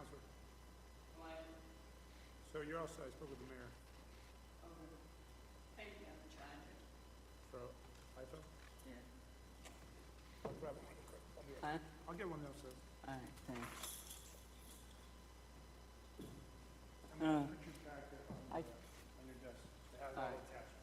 Counselor? Like, So you're also, I spoke with the mayor. over, maybe I'm charging. So, I felt? Yeah. I'll grab one real quick. I'll be Huh? I'll get one downstairs. All right, thanks. I'm gonna put you back I- on your desk. It has All all right. attachments.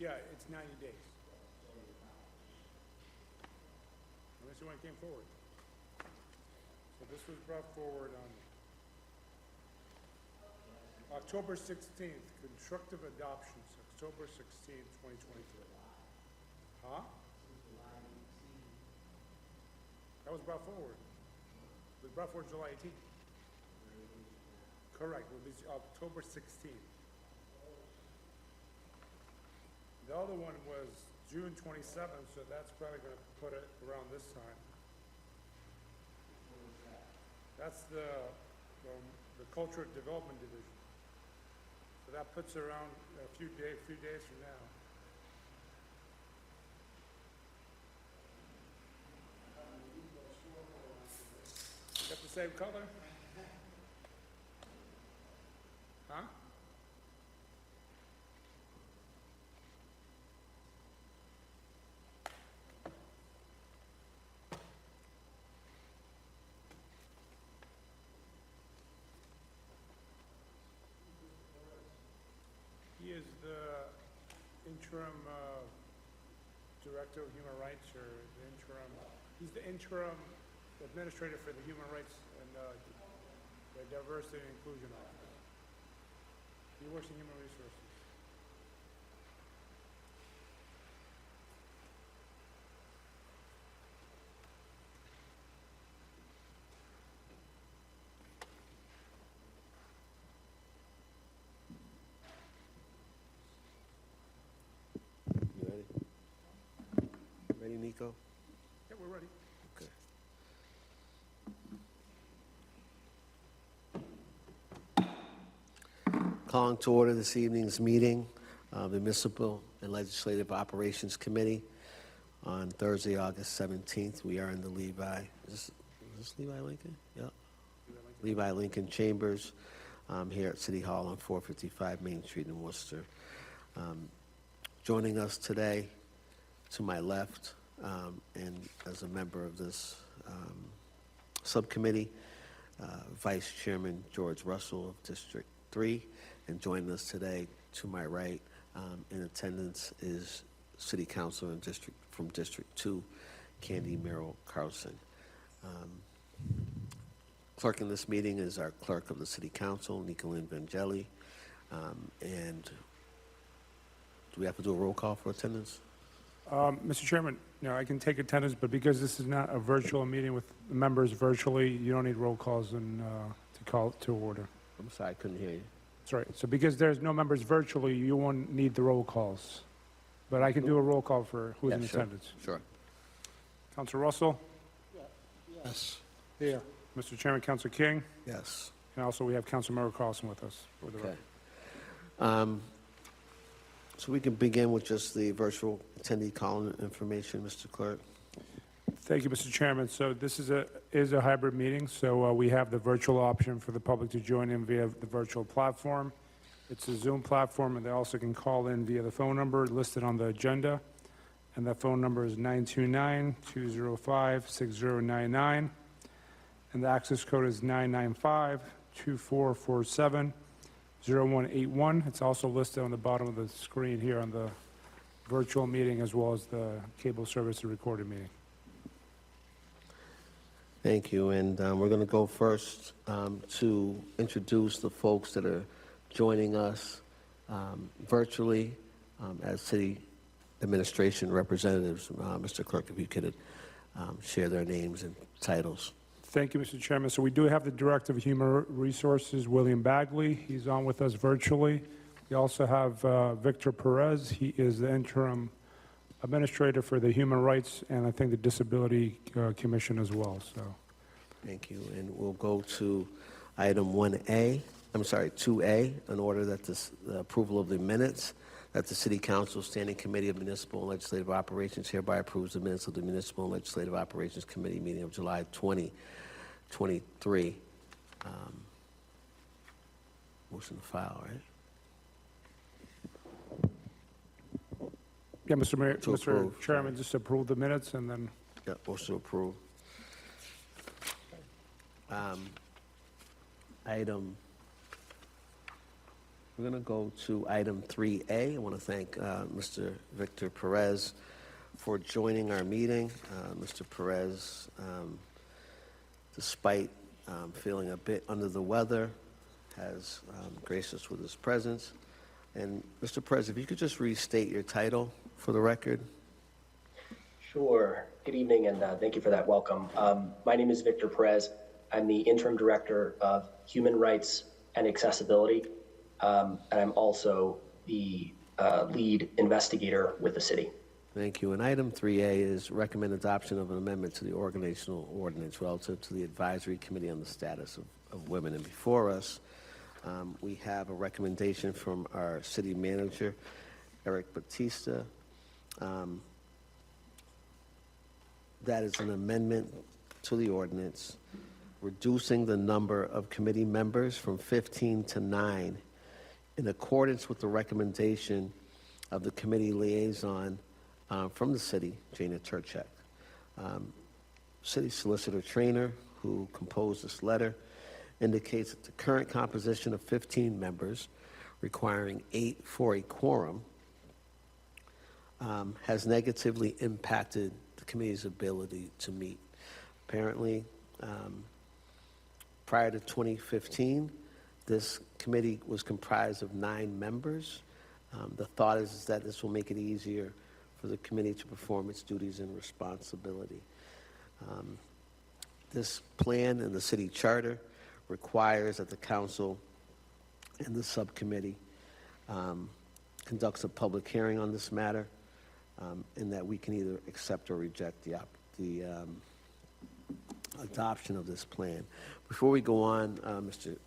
Yeah, it's 90 days. Unless you want to came forward. So this was brought forward on October 16th, constructive adoptions, October 16th, 2023. Huh? That was brought forward. It was brought forward July 18th. Correct, it will be October 16th. The other one was June 27th, so that's probably gonna put it around this time. That's the Culture Development Division. So that puts it around a few days from now. Got the same color? Huh? is the interim director of human rights, or the interim, he's the interim administrator for the human rights and the diversity and inclusion office. He works in human resources. You ready? Ready, Nico? Yeah, we're ready. Okay. Calling to order this evening's meeting of the Municipal and Legislative Operations Committee on Thursday, August 17th. We are in the Levi, is this Levi Lincoln? Yep. Levi Lincoln Chambers here at City Hall on 455 Main Street in Worcester. Joining us today, to my left, and as a member of this subcommittee, Vice Chairman George Russell of District 3, and joining us today to my right in attendance is City Councilor from District 2, Candy Merrill Carlson. Clerk in this meeting is our Clerk of the City Council, Nicolene Vangeli, and do we have to do a roll call for attendance? Mr. Chairman, no, I can take attendance, but because this is not a virtual meeting with members virtually, you don't need roll calls and to call it to order. I'm sorry, I couldn't hear you. That's right. So because there's no members virtually, you won't need the roll calls. But I can do a roll call for who's in sure. attendance. Sure. Councilor Russell? Yes. Here. Mr. Chairman, Councilor King? Yes. And also we have Councilor Merrill Carlson with us. For the Okay. record. So we can begin with just the virtual attendee call information, Mr. Clerk. Thank you, Mr. Chairman. So this is a hybrid meeting, so we have the virtual option for the public to join in via the virtual platform. It's a Zoom platform, and they also can call in via the phone number listed on the agenda, and that phone number is 929-205-6099, and the access code is 995-2447-0181. It's also listed on the bottom of the screen here on the virtual meeting, as well as the cable service and recorded meeting. Thank you, and we're going to go first to introduce the folks that are joining us virtually as city administration representatives. Mr. Clerk, if you could share their names and titles. Thank you, Mr. Chairman. So we do have the Director of Human Resources, William Bagley. He's on with us virtually. We also have Victor Perez. He is the interim administrator for the Human Rights and I think the Disability Commission as well. So, Thank you, and we'll go to item 2A, in order that the approval of the minutes, that the City Council Standing Committee of Municipal and Legislative Operations hereby approves the minutes of the Municipal and Legislative Operations Committee meeting of July 2023. Motion to file, right? yeah, Mr. Mayor, To Mr. approve. Chairman, just approve the minutes and then, Yeah, motion to approve. We're going to go to item 3A. I want to thank Mr. Victor Perez for joining our meeting. Mr. Perez, despite feeling a bit under the weather, has graced us with his presence. And Mr. Perez, if you could just restate your title for the record. Sure. Good evening, and thank you for that welcome. My name is Victor Perez. I'm the Interim Director of Human Rights and Accessibility, and I'm also the lead investigator with the city. Thank you. And item 3A is recommend adoption of an amendment to the organizational ordinance relative to the advisory committee on the status of women. And before us, we have a recommendation from our city manager, Eric Batista. That is an amendment to the ordinance, reducing the number of committee members from 15 to 9 in accordance with the recommendation of the committee liaison from the city, Jana Turchek. City Solicitor Trainer, who composed this letter, indicates that the current composition of 15 members requiring 8 for a quorum has negatively impacted the committee's ability to meet. Apparently, prior to 2015, this committee was comprised of 9 members. The thought is that this will make it easier for the committee to perform its duties and responsibility. This plan and the city charter requires that the council and the subcommittee conducts a public hearing on this matter, and that we can either accept or reject the adoption of this plan. Before we go on,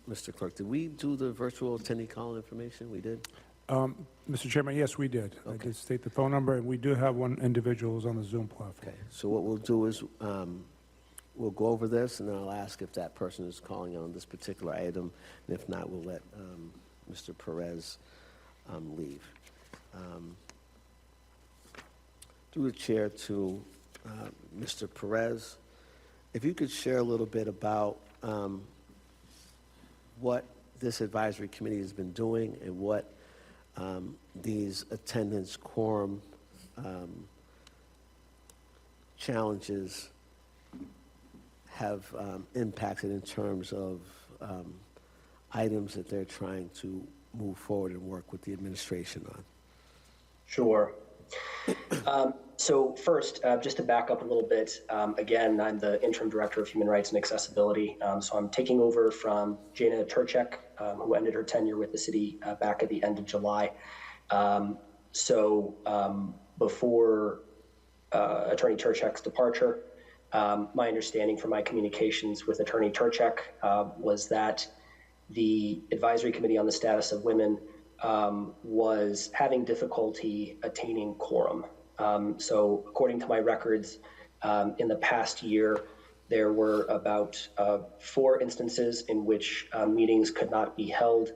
Mr. Clerk, did we do the virtual attendee call information? We did? Mr. Chairman, yes, we did. I Okay. did state the phone number, and we do have one individual who's on the Zoom platform. Okay, so what we'll do is, we'll go over this, and then I'll ask if that person is calling on this particular item, and if not, we'll let Mr. Perez leave. Through the chair to Mr. Perez, if you could share a little bit about what this advisory committee has been doing and what these attendance quorum challenges have impacted in terms of items that they're trying to move forward and work with the administration on. Sure. So first, just to back up a little bit, again, I'm the Interim Director of Human Rights and Accessibility. So I'm taking over from Jana Turchek, who ended her tenure with the city back at the end of July. Before Attorney Turchek's departure, my understanding from my communications with Attorney Turchek was that the Advisory Committee on the Status of Women was having difficulty attaining quorum. So according to my records, in the past year, there were about 4 instances in which meetings could not be held.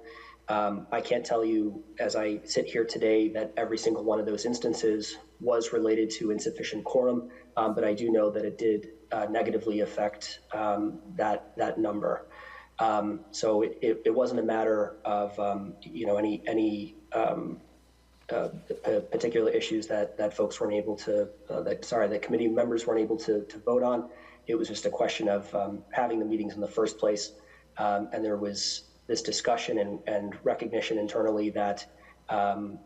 I can't tell you, as I sit here today, that every single one of those instances was related to insufficient quorum, but I do know that it did negatively affect that number. So it wasn't a matter of any particular issues that folks weren't able to, that committee members weren't able to vote on. It was just a question of having the meetings in the first place, and there was this discussion and recognition internally that having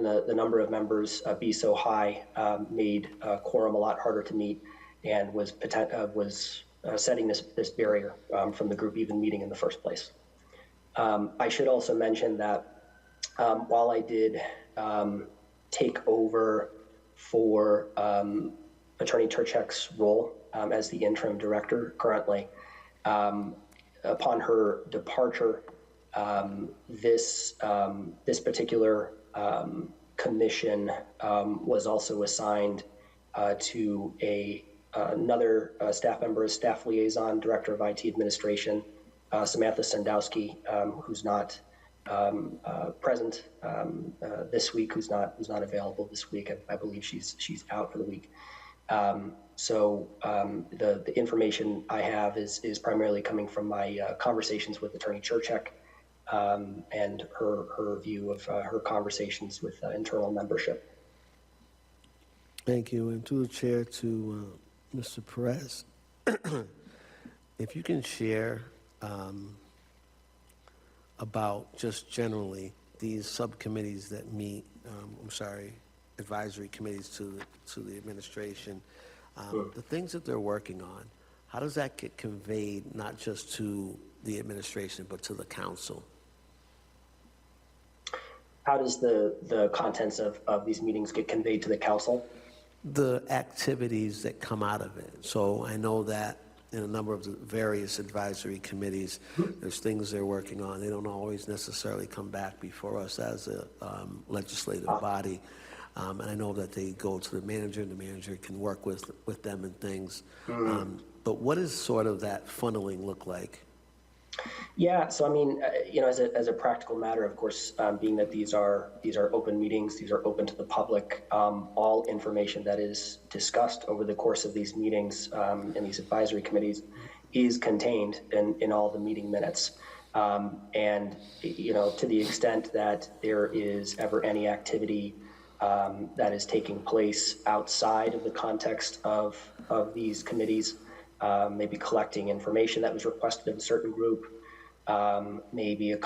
the number of members be so high made quorum a lot harder to meet, and was setting this barrier from the group even meeting in the first place. I should also mention that while I did take over for Attorney Turchek's role as the interim director currently, upon her departure, this particular commission was also assigned to another staff member, staff liaison, director of IT administration, Samantha Sandowski, who's not present this week, who's not available this week. I believe she's out for the week. So the information I have is primarily coming from my conversations with Attorney Turchek and her view of her conversations with internal membership. Thank you. And to the chair, to Mr. Perez, if you can share about just generally these subcommittees that meet, advisory committees to the administration, the things that they're working on, how does that get conveyed not just to the administration but to the council? How does the contents of these meetings get conveyed to the council? The activities that come out of it. So I know that in a number of the various advisory committees, there's things they're working on. They don't always necessarily come back before us as a legislative body. And I know that they go to the manager, and the manager can work with them and things. But what does sort of that funneling look like? Yeah, so I mean, as a practical matter, of course, being that these are open meetings, these are open to the public. All information that is discussed over the course of these meetings in these advisory committees is contained in all the meeting minutes. And, to the extent that there is ever any activity that is taking place outside of the context of these committees, maybe collecting information that was requested of a certain group, maybe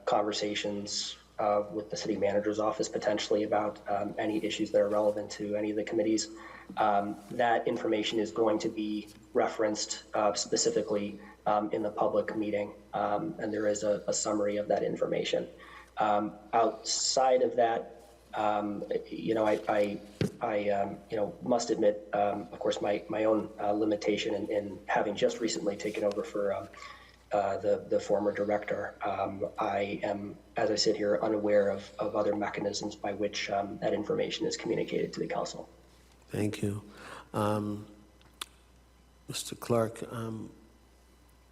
conversations with the city manager's office potentially about any issues that are relevant to any of the committees. That information is going to be referenced specifically in the public meeting, and there is a summary of that information. Outside of that, I must admit, of course, my own limitation in having just recently taken over for the former director. I am, as I sit here, unaware of other mechanisms by which that information is communicated to the council. Thank you. Mr. Clerk,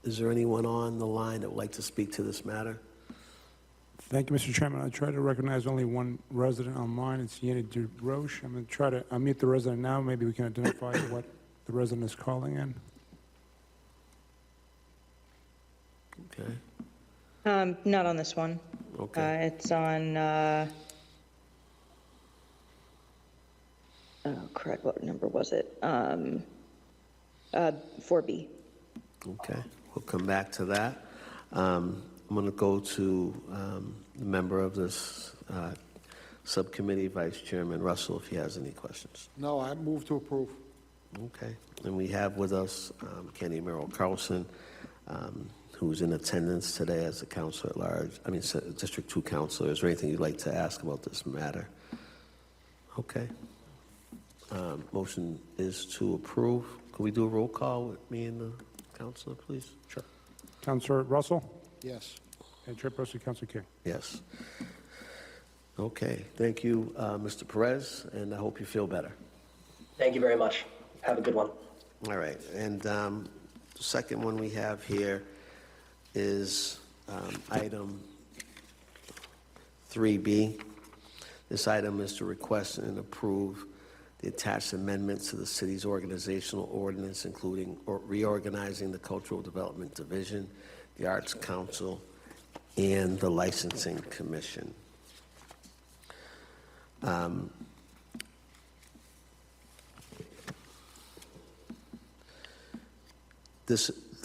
is there anyone on the line that would like to speak to this matter? Thank you, Mr. Chairman. I try to recognize only one resident online. It's Yenna DeRoche. I'm going to try to unmute the resident now. Maybe we can identify what the resident is calling in. Okay. Not on this one. Okay. It's on, oh crud, what number was it? 4B. Okay. We'll come back to that. I'm going to go to the member of this subcommittee, Vice Chairman Russell, if he has any questions. No, I move to approve. Okay. And we have with us Kenny Merrill Carlson, who's in attendance today as a counselor at large, District 2 counselor. Is there anything you'd like to ask about this matter? Okay. Motion is to approve. Could we do a roll call with me and the counselor, please? Sure. Councilor Russell Yes. and Chairperson Councilor King. Yes. Okay. Thank you, Mr. Perez, and I hope you feel better. Thank you very much. Have a good one. All right. And the second one we have here is item 3B. This item is to request and approve the attached amendments to the city's organizational ordinance, including reorganizing the Cultural Development Division, the Arts Council, and the Licensing Commission.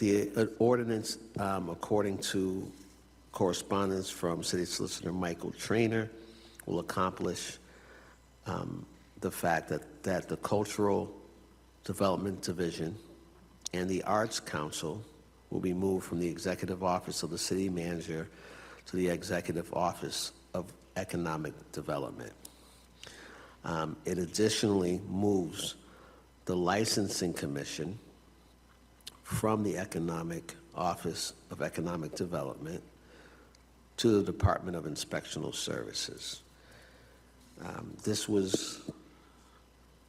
The ordinance, according to correspondence from City Solicitor Michael Traynor, will accomplish the fact that the Cultural Development Division and the Arts Council will be moved from the Executive Office of the City Manager to the Executive Office of Economic Development. It additionally moves the Licensing Commission from the Economic Office of Economic Development to the Department of Inspectional Services. This was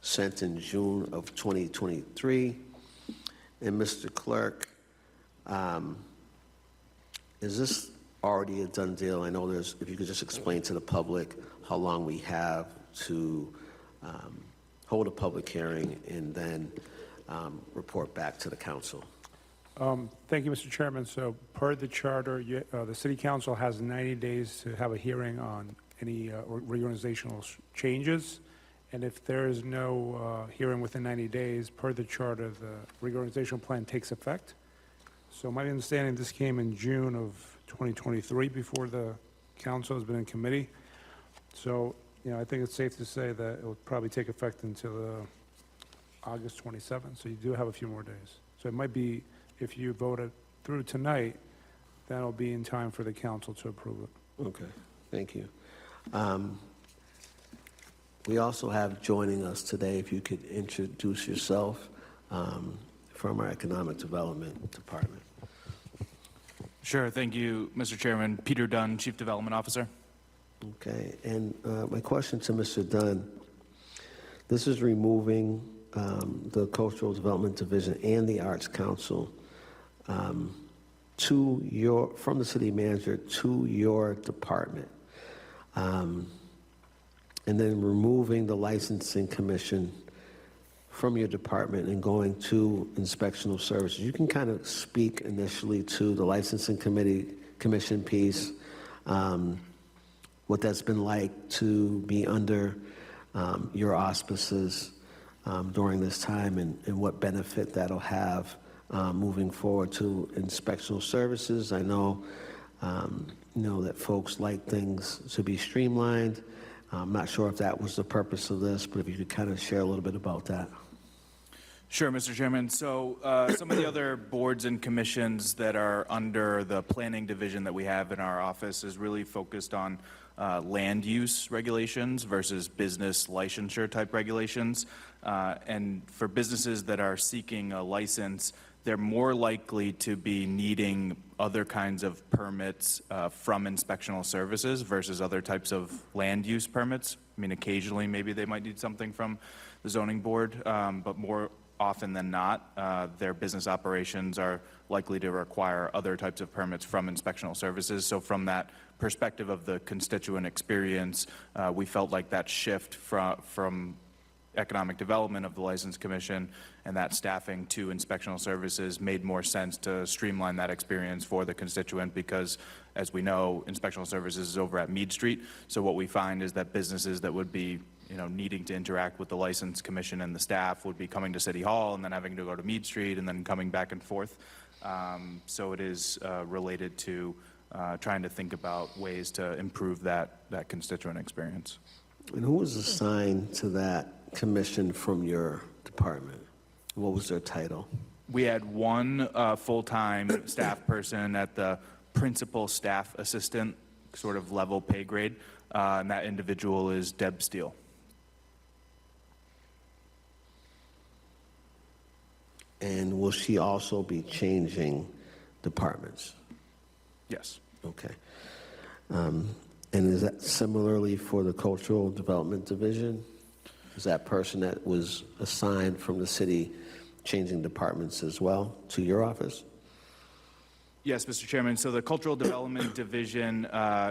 sent in June of 2023. And Mr. Clerk, is this already a done deal? I know there's, if you could just explain to the public how long we have to hold a public hearing and then report back to the council. Thank you, Mr. Chairman. So per the charter, the City Council has 90 days to have a hearing on any reorganizational changes. And if there is no hearing within 90 days, per the charter, the reorganizational plan takes effect. So my understanding, this came in June of 2023 before the council has been in committee. So, I think it's safe to say that it will probably take effect until August 27th. So you do have a few more days. So it might be, if you vote it through tonight, that'll be in time for the council to approve it. Okay, thank you. We also have joining us today, if you could introduce yourself from our Economic Development Department. Sure, thank you, Mr. Chairman. Peter Dunn, Chief Development Officer. Okay, and my question to Mr. Dunn, this is removing the Cultural Development Division and the Arts Council from the city manager to your department, and then removing the Licensing Commission from your department and going to Inspectional Services. You can kind of speak initially to the Licensing Committee commission piece, what that's been like to be under your auspices during this time, and what benefit that'll have moving forward to inspectional services. I know, that folks like things to be streamlined. I'm not sure if that was the purpose of this, but if you could kind of share a little bit about that. Sure, Mr. Chairman. So some of the other boards and commissions that are under the planning division that we have in our office is really focused on land use regulations versus business licensure type regulations. And for businesses that are seeking a license, they're more likely to be needing other kinds of permits from inspectional services versus other types of land use permits. I mean, occasionally maybe they might need something from the zoning board, but more often than not, their business operations are likely to require other types of permits from inspectional services. So from that perspective of the constituent experience, we felt like that shift from economic development of the License Commission and that staffing to inspectional services made more sense to streamline that experience for the constituent, because as we know, inspectional services is over at Mead Street. So what we find is that businesses that would be needing to interact with the License Commission and the staff would be coming to City Hall and then having to go to Mead Street and then coming back and forth. So it is related to trying to think about ways to improve that constituent experience. And who was assigned to that commission from your department? What was their title? We had one full-time staff person at the principal staff assistant sort of level pay grade, and that individual is Deb Steele. And will she also be changing departments? Yes. Okay. And is that similarly for the Cultural Development Division? Is that person that was assigned from the city changing departments as well to your office? Yes, Mr. Chairman. So the Cultural Development Division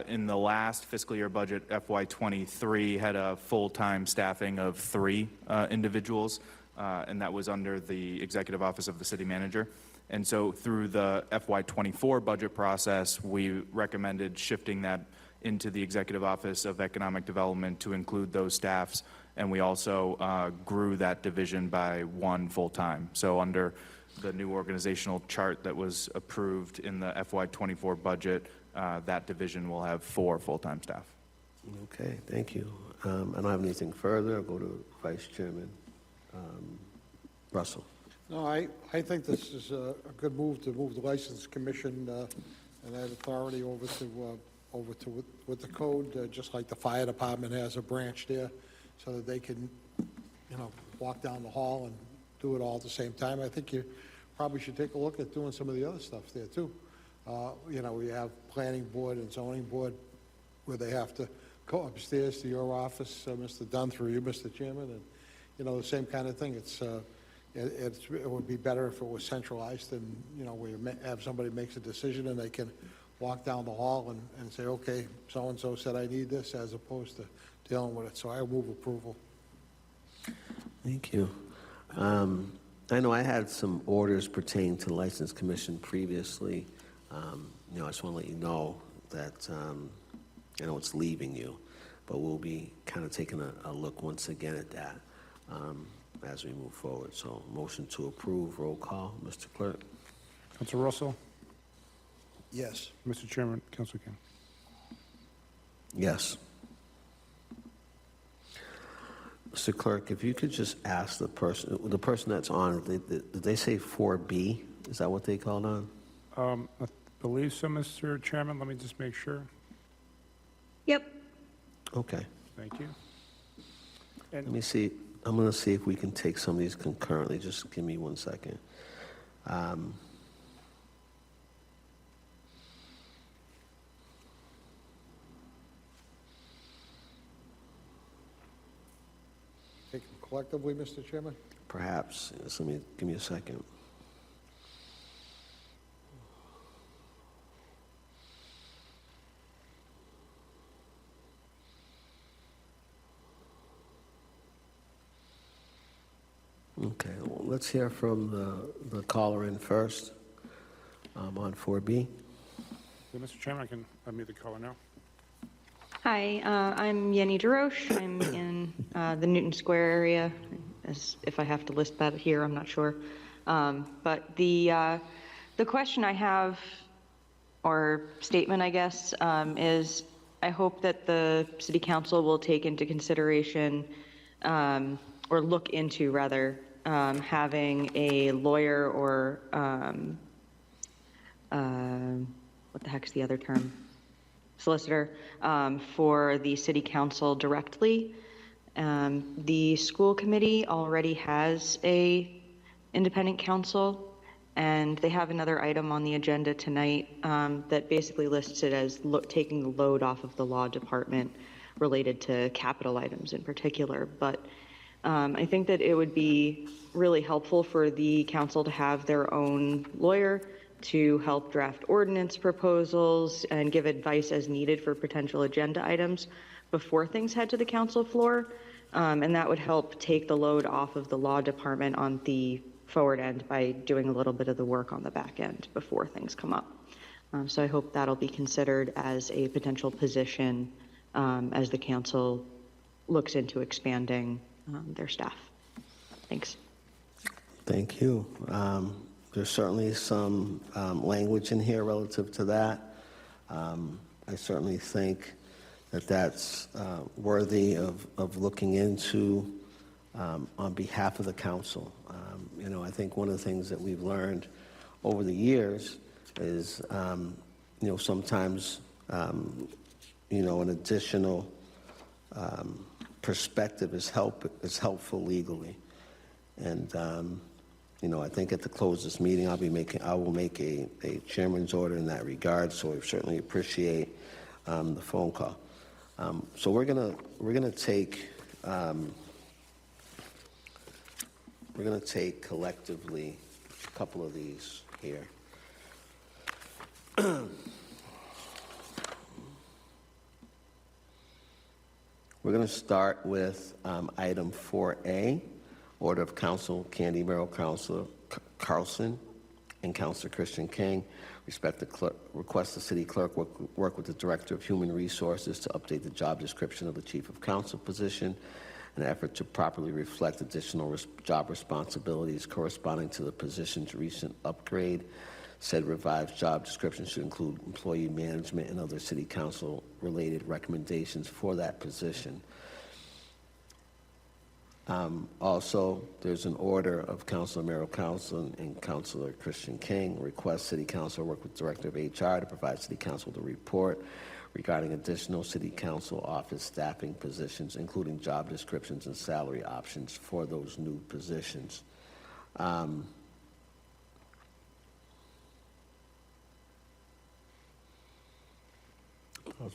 in the last fiscal year budget, FY23, had a full-time staffing of 3 individuals, and that was under the Executive Office of the City Manager. And so through the FY24 budget process, we recommended shifting that into the Executive Office of Economic Development to include those staffs, and we also grew that division by 1 full-time. So under the new organizational chart that was approved in the FY24 budget, that division will have 4 full-time staff. Okay, thank you. I don't have anything further. I'll go to Vice Chairman Russell. No, I think this is a good move to move the License Commission and that authority over to with the code, just like the fire department has a branch there, so that they can, walk down the hall and do it all at the same time. I think you probably should take a look at doing some of the other stuff there too. We have planning board and zoning board where they have to go upstairs to your office, Mr. Dunn, through you, Mr. Chairman, and the same kind of thing. It would be better if it was centralized, and where you have somebody makes a decision and they can walk down the hall and say, okay, so-and-so said I need this, as opposed to dealing with it. So I move approval. Thank you. I know I had some orders pertaining to the License Commission previously. I just want to let you know that I know it's leaving you, but we'll be kind of taking a look once again at that as we move forward. So motion to approve, roll call. Mr. Clerk? Council Russell? Yes. Mr. Chairman, Council King. Yes. Mr. Clerk, if you could just ask the person that's on, did they say 4B? Is that what they called on? I believe so, Mr. Chairman. Let me just make sure. Yep. Okay. Thank you. Let me see. I'm going to see if we can take some of these concurrently. Just give me 1 second. Take them collectively, Mr. Chairman? Perhaps. Just give me a second. Okay, well, let's hear from the caller in first on 4B. Yeah, Mr. Chairman, I can unmute the caller now. Hi, I'm Yenny DeRoche. I'm in the Newton Square area. As if I have to list that here, I'm not sure. But the question I have, or statement, I guess, is I hope that the city council will take into consideration, or look into rather, having a lawyer or what the heck's the other term? Solicitor, for the city council directly. The school committee already has a independent counsel, and they have another item on the agenda tonight that basically lists it as taking the load off of the law department related to capital items in particular. But I think that it would be really helpful for the council to have their own lawyer to help draft ordinance proposals and give advice as needed for potential agenda items before things head to the council floor. And that would help take the load off of the law department on the forward end by doing a little bit of the work on the back end before things come up. So I hope that'll be considered as a potential position as the council looks into expanding their staff. Thanks. Thank you. There's certainly some language in here relative to that. I certainly think that that's worthy of looking into on behalf of the council. You know, I think one of the things that we've learned over the years is, you know, sometimes, you know, an additional perspective is helpful legally. And, you know, I think at the close of this meeting, I will make a chairman's order in that regard. So I certainly appreciate the phone call. So we're gonna take collectively a couple of these here. We're going to start with item 4A, Order of Council Candy Merrill, Councilor Carlson, and Councilor Christian King. Request the city clerk work with the Director of Human Resources to update the job description of the Chief of Council position in an effort to properly reflect additional job responsibilities corresponding to the position's recent upgrade. Said revised job description should include employee management and other city council related recommendations for that position. Also, there's an order of Councilor Merrill Council and Councilor Christian King. Request City Council work with Director of HR to provide City Council with a report regarding additional City Council office staffing positions, including job descriptions and salary options for those new positions.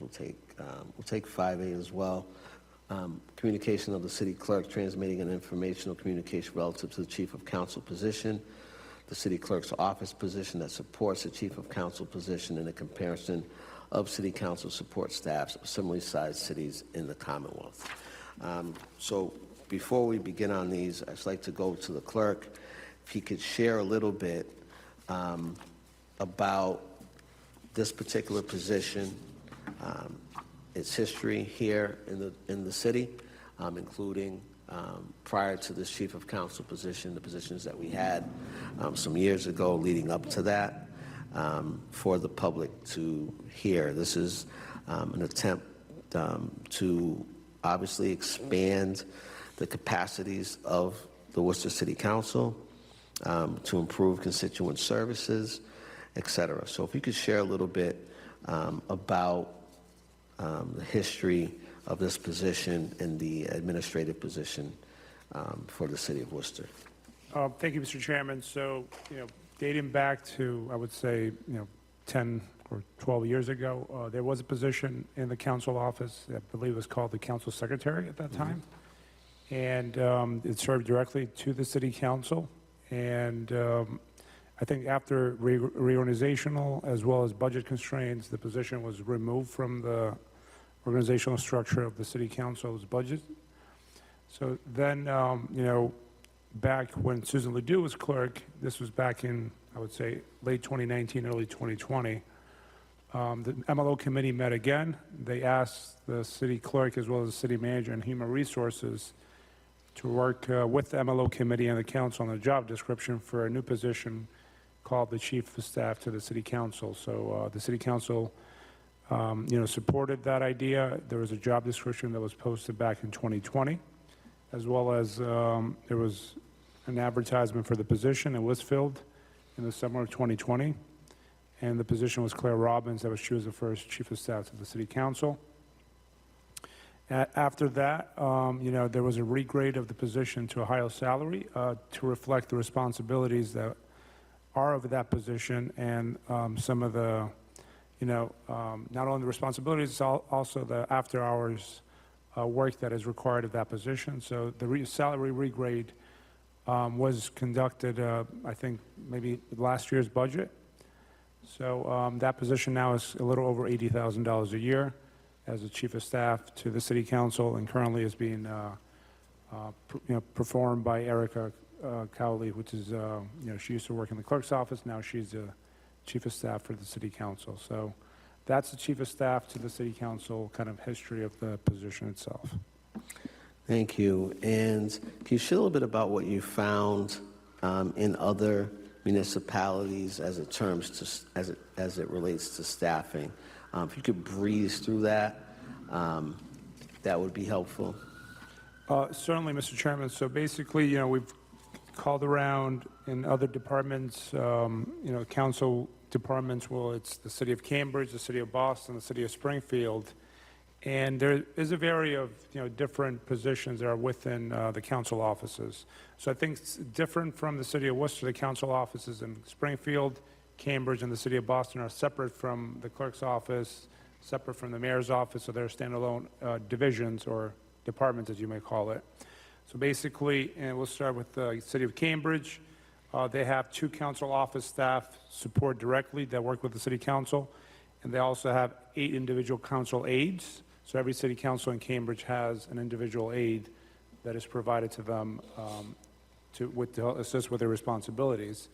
We'll take 5A as well. Communication of the city clerk transmitting an informational communication relative to the chief of council position, the city clerk's office position that supports the chief of council position in a comparison of city council support staffs of similarly sized cities in the Commonwealth. So before we begin on these, I'd just like to go to the clerk. If he could share a little bit about this particular position, its history here in the city, including prior to this chief of council position, the positions that we had some years ago leading up to that, for the public to hear. This is an attempt to obviously expand the capacities of the Worcester City Council, to improve constituent services, et cetera. So if you could share a little bit about the history of this position and the administrative position for the city of Worcester. Thank you, Mr. Chairman. So, dating back to, I would say, 10 or 12 years ago, there was a position in the council office, I believe it was called the council secretary at that time. And it served directly to the city council. And I think after reorganizational as well as budget constraints, the position was removed from the organizational structure of the city council's budget. So then, back when Susan Ledoux was clerk, this was back in, I would say, late 2019, early 2020, The MLO committee met again. They asked the city clerk as well as the city manager and human resources to work with the MLO committee and the council on a job description for a new position called the chief of staff to the city council. So the city council, supported that idea. There was a job description that was posted back in 2020, as well as there was an advertisement for the position. It was filled in the summer of 2020, and the position was Claire Robbins. She was the first chief of staff to the city council. After that, there was a regrade of the position to a higher salary to reflect the responsibilities that are of that position and some of the, not only the responsibilities, also the after-hours work that is required of that position. So the salary regrade was conducted, I think, maybe last year's budget. So that position now is a little over $80,000 a year as a chief of staff to the city council, and currently is being performed by Erica Cowley, which is, she used to work in the clerk's office. Now she's a chief of staff for the city council. So that's the chief of staff to the city council kind of history of the position itself. Thank you. And can you share a little bit about what you found in other municipalities as it relates to staffing? If you could breeze through that, that would be helpful. Certainly, Mr. Chairman. So basically, we've called around in other departments, council departments. Well, it's the city of Cambridge, the city of Boston, the city of Springfield. And there is a variety of, different positions that are within the council offices. So I think it's different from the city of Worcester. The council offices in Springfield, Cambridge, and the city of Boston are separate from the clerk's office, separate from the mayor's office, so they're standalone divisions or departments, as you may call it. So basically, and we'll start with the city of Cambridge. They have 2 council office staff support directly that work with the city council, and they also have 8 individual council aides. So every city council in Cambridge has an individual aide that is provided to them to assist with their responsibilities.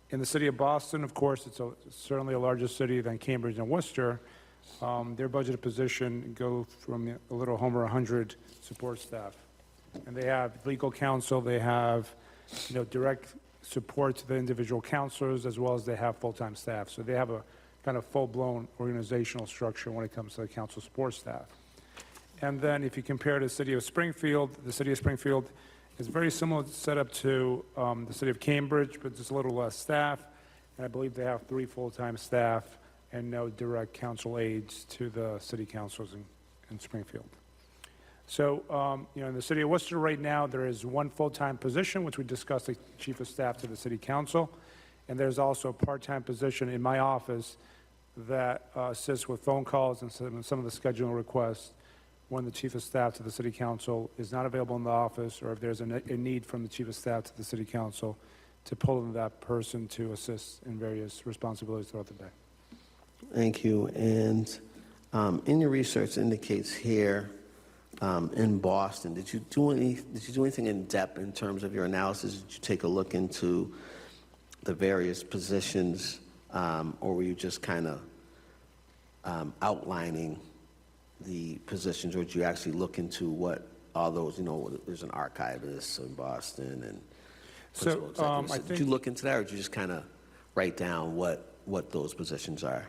In the city of Boston, of course, it's certainly a larger city than Cambridge and Worcester. Their budgeted position go from a little over 100 support staff. And they have legal counsel, they have, direct support to the individual counselors, as well as they have full-time staff. So they have a kind of full-blown organizational structure when it comes to the council support staff. And then if you compare to the city of Springfield is very similar setup to the city of Cambridge, but just a little less staff. And I believe they have 3 full-time staff and no direct council aides to the city councils in Springfield. So, in the city of Worcester right now, there is 1 full-time position, which we discussed, the chief of staff to the city council. And there's also a part-time position in my office that assists with phone calls and some of the scheduling requests when the chief of staff to the city council is not available in the office, or if there's a need from the chief of staff to the city council to pull in that person to assist in various responsibilities throughout the day. Thank you. And in your research indicates here in Boston, did you do anything in depth in terms of your analysis? Did you take a look into the various positions, or were you just kind of outlining the positions, or did you actually look into what all those, there's an archivist in Boston and So did you look into that, or did you just kind of write down what those positions are?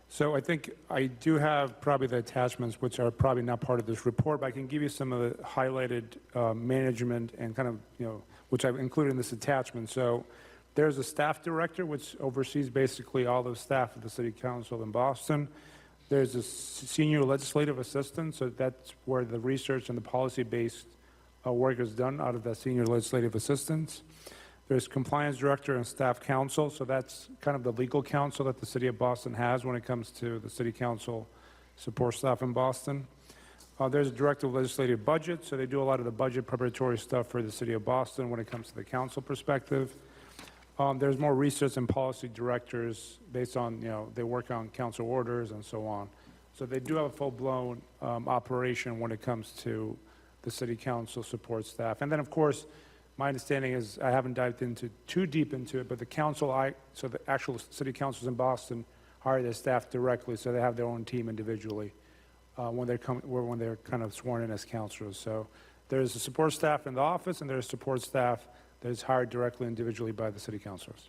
So I think I do have probably the attachments, which are probably not part of this report, but I can give you some of the highlighted management and kind of, which I've included in this attachment. So there's a staff director, which oversees basically all the staff of the city council in Boston. There's a senior legislative assistant, so that's where the research and the policy-based work is done out of the senior legislative assistants. There's compliance director and staff counsel, so that's kind of the legal counsel that the city of Boston has when it comes to the city council support staff in Boston. There's a director of legislative budget, so they do a lot of the budget preparatory stuff for the city of Boston when it comes to the council perspective. There's more research and policy directors based on, they work on council orders and so on. So they do have a full-blown operation when it comes to the city council support staff. And then, of course, my understanding is, I haven't dived into too deep into it, but the council, so the actual city councils in Boston hire their staff directly, so they have their own team individually when they're kind of sworn in as counselors. So there's a support staff in the office, and there's support staff that is hired directly individually by the city councilors.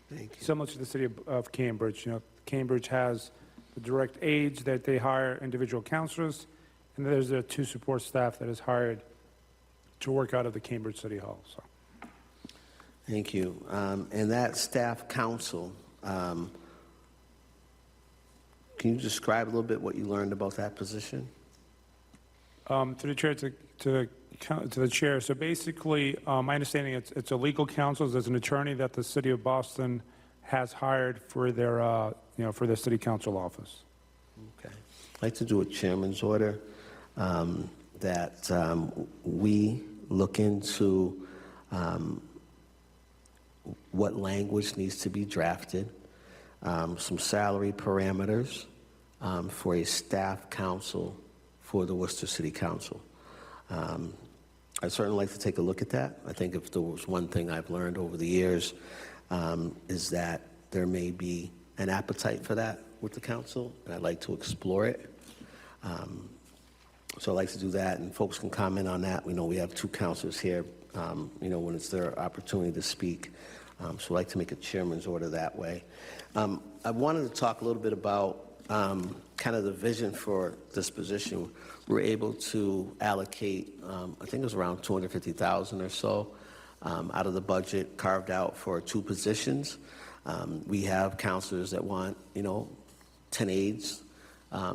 Thank you. Similar to the city of Cambridge. You know, Cambridge has the direct aides that they hire individual counselors, and there's the two support staff that is hired to work out of the Cambridge City Hall. So. Thank you. And that staff council, can you describe a little bit what you learned about that position? To the chair, to the chair. So basically, my understanding, it's a legal counsel. There's an attorney that the city of Boston has hired for their, for their city council office. Okay. I'd like to do a chairman's order that we look into what language needs to be drafted, some salary parameters for a staff council for the Worcester City Council. I'd certainly like to take a look at that. I think if there was one thing I've learned over the years is that there may be an appetite for that with the council, and I'd like to explore it. So I'd like to do that, and folks can comment on that. We know we have two councilors here, when it's their opportunity to speak. So I'd like to make a chairman's order that way. I wanted to talk a little bit about kind of the vision for this position. We're able to allocate, I think it was around $250,000 or so out of the budget carved out for two positions. We have counselors that want, 10 aides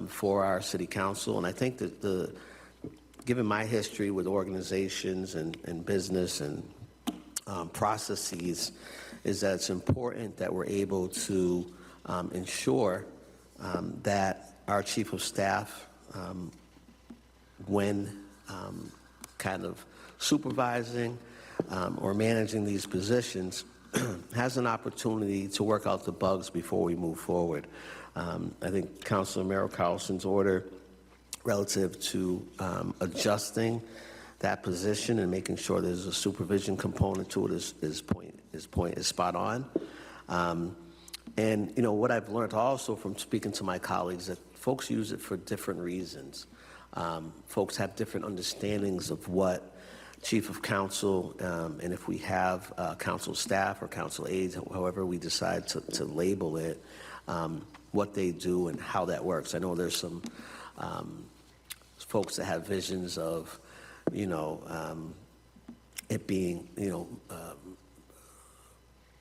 for our city council, and I think that given my history with organizations and business and processes, is that it's important that we're able to ensure that our chief of staff, when kind of supervising or managing these positions, has an opportunity to work out the bugs before we move forward. I think Councilor Merrill Carlson's order relative to adjusting that position and making sure there's a supervision component to it is spot on. And what I've learned also from speaking to my colleagues, that folks use it for different reasons. Folks have different understandings of what chief of council, and if we have council staff or council aides, however we decide to label it, what they do and how that works. I know there's some folks that have visions of, it being,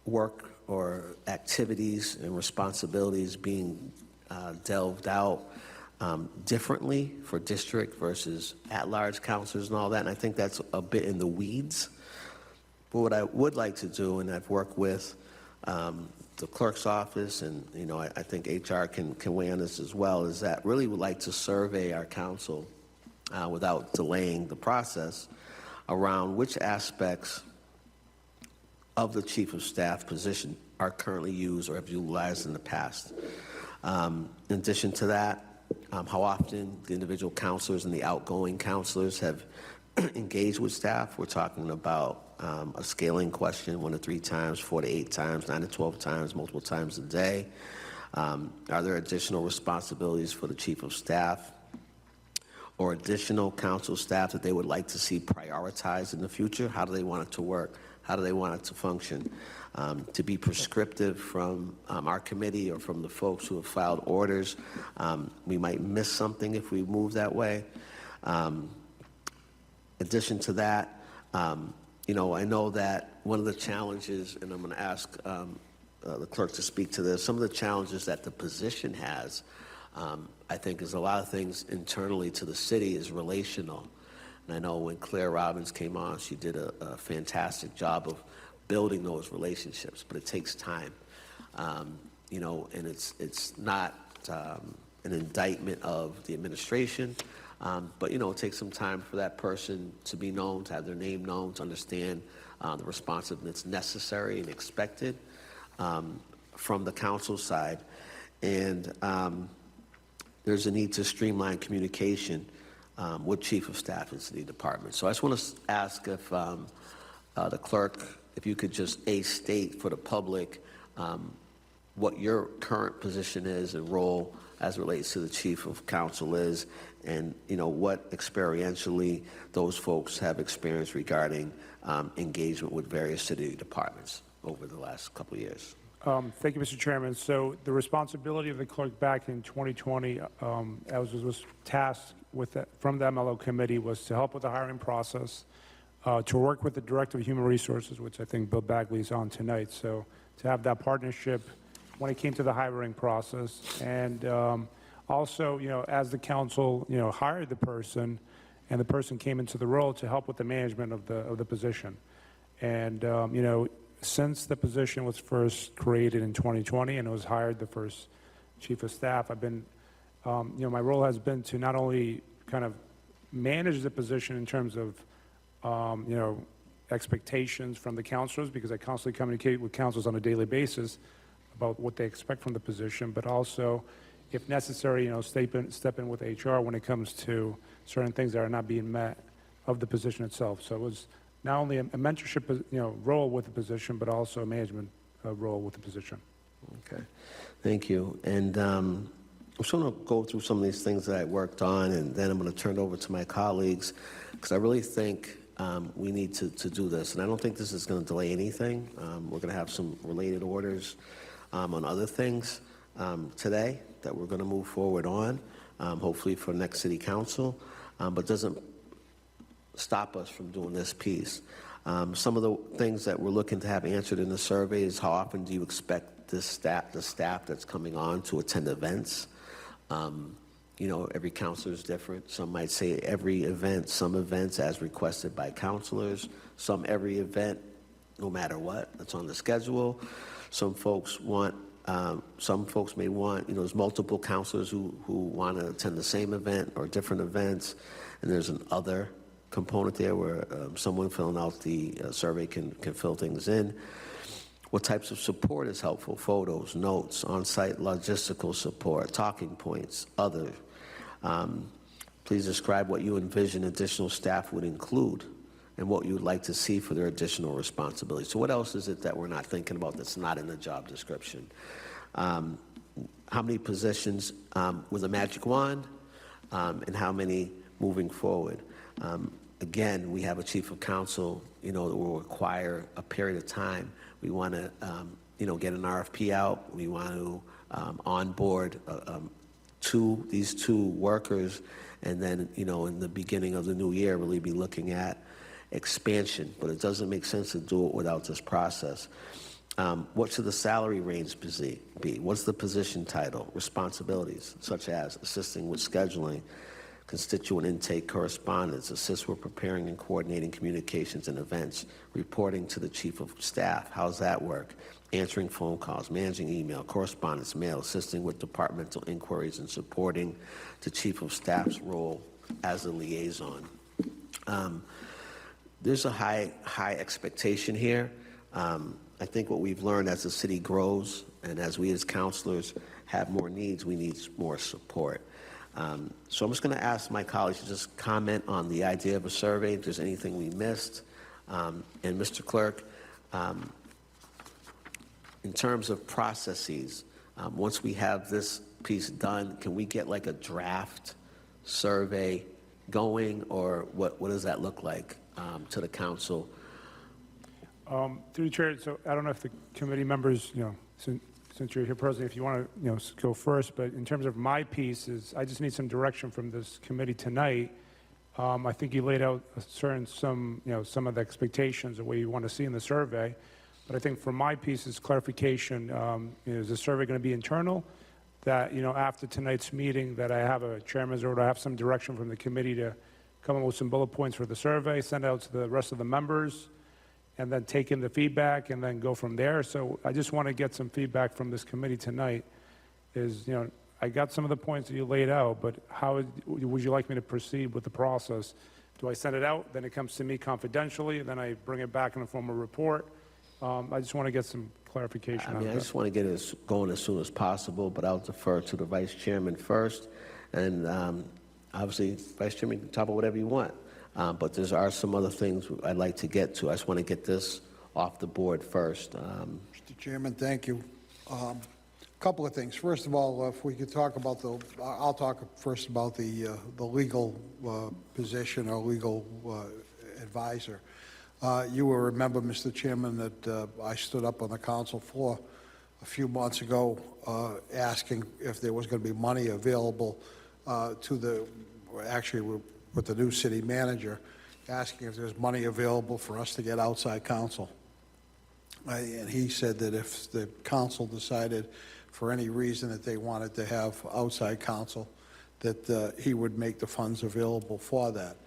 work or activities and responsibilities being delved out differently for district versus at-large councilors and all that, and I think that's a bit in the weeds. But what I would like to do, and I've worked with the clerk's office, and I think HR can weigh on this as well, is that really would like to survey our council without delaying the process around which aspects of the chief of staff position are currently used or have utilized in the past. In addition to that, how often the individual counselors and the outgoing counselors have engaged with staff. We're talking about a scaling question, 1 to 3 times, 4 to 8 times, 9 to 12 times, multiple times a day. Are there additional responsibilities for the chief of staff or additional council staff that they would like to see prioritized in the future? How do they want it to work? How do they want it to function? To be prescriptive from our committee or from the folks who have filed orders, we might miss something if we move that way. Addition to that, I know that one of the challenges, and I'm going to ask the clerk to speak to this, some of the challenges that the position has, I think, is a lot of things internally to the city is relational. And I know when Claire Robbins came on, she did a fantastic job of building those relationships, but it takes time. And it's not an indictment of the administration, but it takes some time for that person to be known, to have their name known, to understand the responsiveness necessary and expected from the council side. And there's a need to streamline communication with chief of staff and city departments. So I just want to ask if the clerk, if you could just state for the public what your current position is and role as it relates to the chief of council is, and, what experientially those folks have experienced regarding engagement with various city departments over the last couple of years. Thank you, Mr. Chairman. So the responsibility of the clerk back in 2020, as was tasked with from the MLO committee, was to help with the hiring process, to work with the Director of Human Resources, which I think Bill Bagley is on tonight. So to have that partnership when it came to the hiring process, and also, as the council, hired the person, and the person came into the role to help with the management of the position, and since the position was first created in 2020 and it was hired the first chief of staff, I've been, my role has been to not only kind of manage the position in terms of, expectations from the counselors, because I constantly communicate with counselors on a daily basis about what they expect from the position, but also, if necessary, step in with HR when it comes to certain things that are not being met of the position itself. So it was not only a mentorship, role with the position, but also a management role with the position. Okay, thank you. And I'm just going to go through some of these things that I worked on, and then I'm going to turn it over to my colleagues, because I really think we need to do this. And I don't think this is going to delay anything. We're going to have some related orders on other things today that we're going to move forward on, hopefully for next city council, but doesn't stop us from doing this piece. Some of the things that we're looking to have answered in the survey is how often do you expect the staff that's coming on to attend events? Every counselor is different. Some might say every event, some events as requested by counselors, some every event, no matter what, that's on the schedule. Some folks may want, there's multiple counselors who want to attend the same event or different events, and there's an other component there where someone filling out the survey can fill things in. What types of support is helpful? Photos, notes, on-site logistical support, talking points, other. Please describe what you envision additional staff would include and what you would like to see for their additional responsibilities. So what else is it that we're not thinking about that's not in the job description? How many positions with a magic wand, and how many moving forward? Again, we have a chief of council, that will require a period of time. We want to, get an RFP out. We want to onboard these two workers, and then, in the beginning of the new year, really be looking at expansion. But it doesn't make sense to do it without this process. What should the salary range be? What's the position title? Responsibilities, such as assisting with scheduling, constituent intake correspondence, assist with preparing and coordinating communications and events, reporting to the chief of staff. How's that work? Answering phone calls, managing email, correspondence, mail, assisting with departmental inquiries, and supporting the chief of staff's role as a liaison. There's a high expectation here. I think what we've learned as the city grows and as we as counselors have more needs, we need more support. So I'm just going to ask my colleagues to just comment on the idea of a survey, if there's anything we missed. And Mr. Clerk, in terms of processes, once we have this piece done, can we get like a draft survey going, or what does that look like to the council? Through the chair, so I don't know if the committee members, since you're here, President, if you want to, go first, but in terms of my pieces, I just need some direction from this committee tonight. I think you laid out some of the expectations of what you want to see in the survey, but I think for my pieces, clarification, is the survey going to be internal? That, after tonight's meeting, that I have a chairman's order, I have some direction from the committee to come up with some bullet points for the survey, send it out to the rest of the members, and then take in the feedback and then go from there. So I just want to get some feedback from this committee tonight is, I got some of the points that you laid out, but how would you like me to proceed with the process? Do I send it out, then it comes to me confidentially, then I bring it back in a formal report? I just want to get some clarification on that. I just want to get it going as soon as possible, but I'll defer to the vice chairman first. And obviously, vice chairman can talk about whatever you want. But there are some other things I'd like to get to. I just want to get this off the board first. Mr. Chairman, thank you. couple of things. First of all, if we could talk about I'll talk first about the legal position or legal advisor. You will remember, Mr. Chairman, that I stood up on the council floor a few months ago asking if there was going to be money available actually with the new city manager, asking if there's money available for us to get outside counsel. And he said that if the council decided for any reason that they wanted to have outside counsel, that he would make the funds available for that.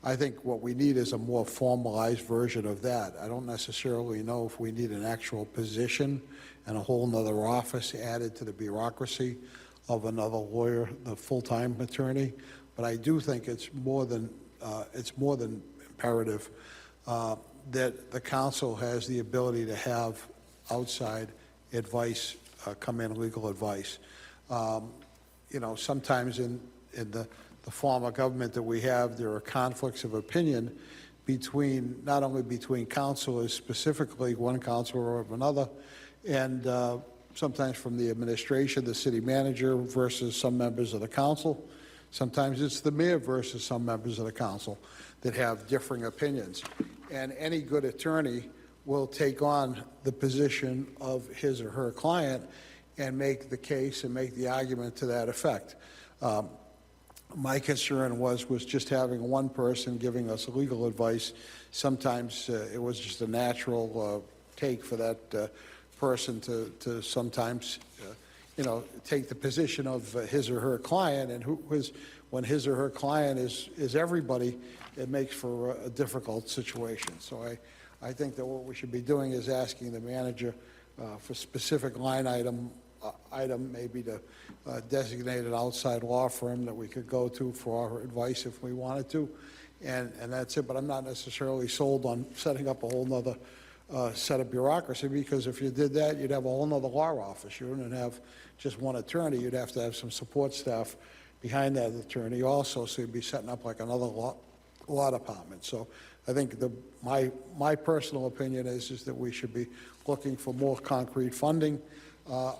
I think what we need is a more formalized version of that. I don't necessarily know if we need an actual position and a whole nother office added to the bureaucracy of another lawyer, the full-time attorney, but I do think it's more than imperative that the council has the ability to have outside advice come in, legal advice. You know, sometimes in the form of government that we have, there are conflicts of opinion not only between councilors, specifically one councilor of another, and sometimes from the administration, the city manager versus some members of the council. Sometimes it's the mayor versus some members of the council that have differing opinions. And any good attorney will take on the position of his or her client and make the case and make the argument to that effect. My concern was just having one person giving us legal advice. Sometimes it was just a natural take for that person to sometimes, take the position of his or her client, and when his or her client is everybody, it makes for a difficult situation. So I think that what we should be doing is asking the manager for specific line item, maybe to designate an outside law firm that we could go to for our advice if we wanted to, and that's it. But I'm not necessarily sold on setting up a whole nother set of bureaucracy, because if you did that, you'd have a whole nother law office. You wouldn't have just one attorney. You'd have to have some support staff behind that attorney also, so you'd be setting up like another law department. So I think my personal opinion is that we should be looking for more concrete funding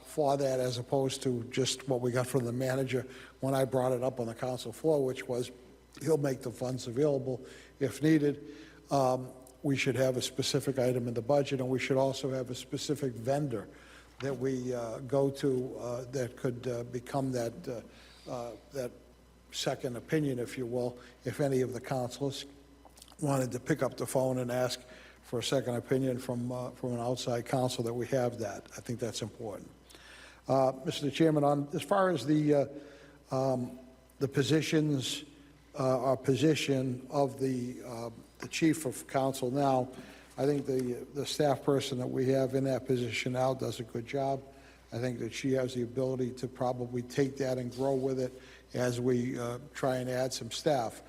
for that, as opposed to just what we got from the manager when I brought it up on the council floor, which was he'll make the funds available if needed. We should have a specific item in the budget, and we should also have a specific vendor that we go to that could become that second opinion, if you will, if any of the councilors wanted to pick up the phone and ask for a second opinion from an outside counsel, that we have that. I think that's important. Mr. Chairman, as far as the positions, our position of the chief of council now, I think the staff person that we have in that position now does a good job. I think that she has the ability to probably take that and grow with it as we try and add some staff.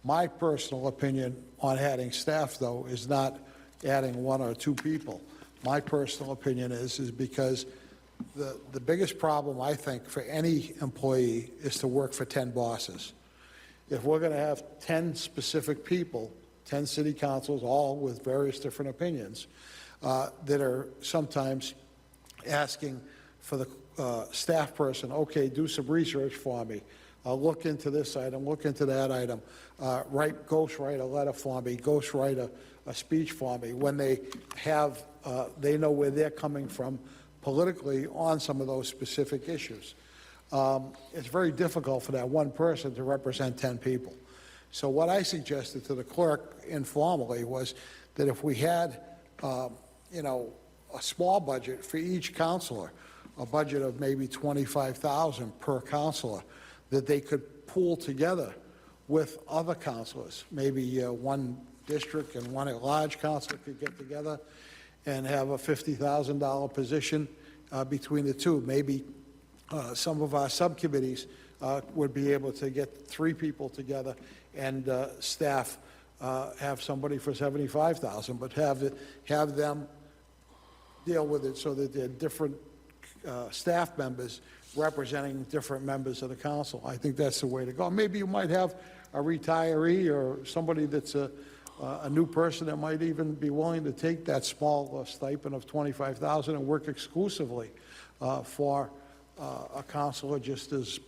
My personal opinion on adding staff, though, is not adding one or two people. My personal opinion is because the biggest problem, I think, for any employee is to work for 10 bosses. If we're going to have 10 specific people, 10 city councils, all with various different opinions, that are sometimes asking for the staff person, okay, do some research for me, look into this item, look into that item, ghostwrite a letter for me, ghostwrite a speech for me, when they have, they know where they're coming from politically on some of those specific issues. It's very difficult for that one person to represent 10 people. So what I suggested to the clerk informally was that if we had, a small budget for each counselor, a budget of maybe $25,000 per counselor, that they could pool together with other counselors. Maybe one district and one at-large counselor could get together and have a $50,000 position between the two. Maybe some of our subcommittees would be able to get 3 people together and staff have somebody for $75,000, but have them deal with it so that they're different staff members representing different members of the council. I think that's the way to go. Maybe you might have a retiree or somebody that's a new person that might even be willing to take that small stipend of $25,000 and work exclusively for a counselor just as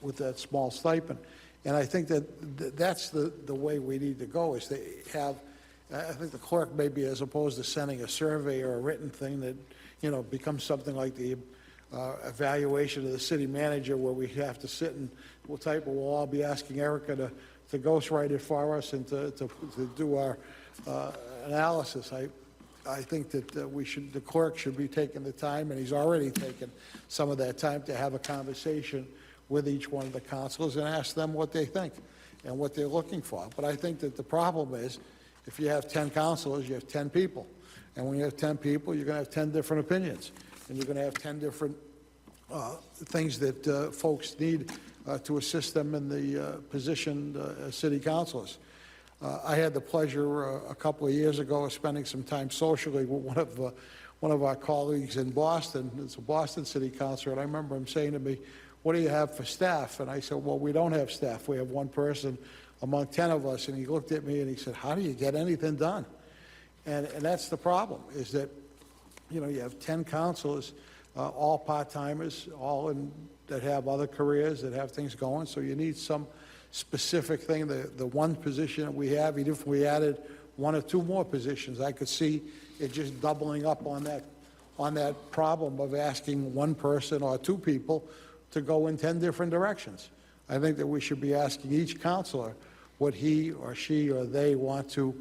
with that small stipend. And I think that that's the way we need to go, is to have, I think the clerk maybe, as opposed to sending a survey or a written thing that, becomes something like the evaluation of the city manager, where we have to sit and we'll all be asking Erica to ghostwrite it for us and to do our analysis. I think that the clerk should be taking the time, and he's already taken some of that time, to have a conversation with each one of the councilors and ask them what they think and what they're looking for. But I think that the problem is, if you have 10 councilors, you have 10 people. And when you have 10 people, you're going to have 10 different opinions. And you're going to have 10 different things that folks need to assist them in the position as city councilors. I had the pleasure a couple of years ago of spending some time socially with one of our colleagues in Boston. It's a Boston city councilor, and I remember him saying to me, "What do you have for staff?" And I said, "Well, we don't have staff. We have one person among 10 of us." And he looked at me and he said, "How do you get anything done?" And that's the problem, is that, you have 10 councilors, all part-timers, that have other careers, that have things going, so you need some specific thing. The one position that we have, even if we added one or two more positions, I could see it just doubling up on that problem of asking one person or two people to go in 10 different directions. I think that we should be asking each counselor what he or she or they want to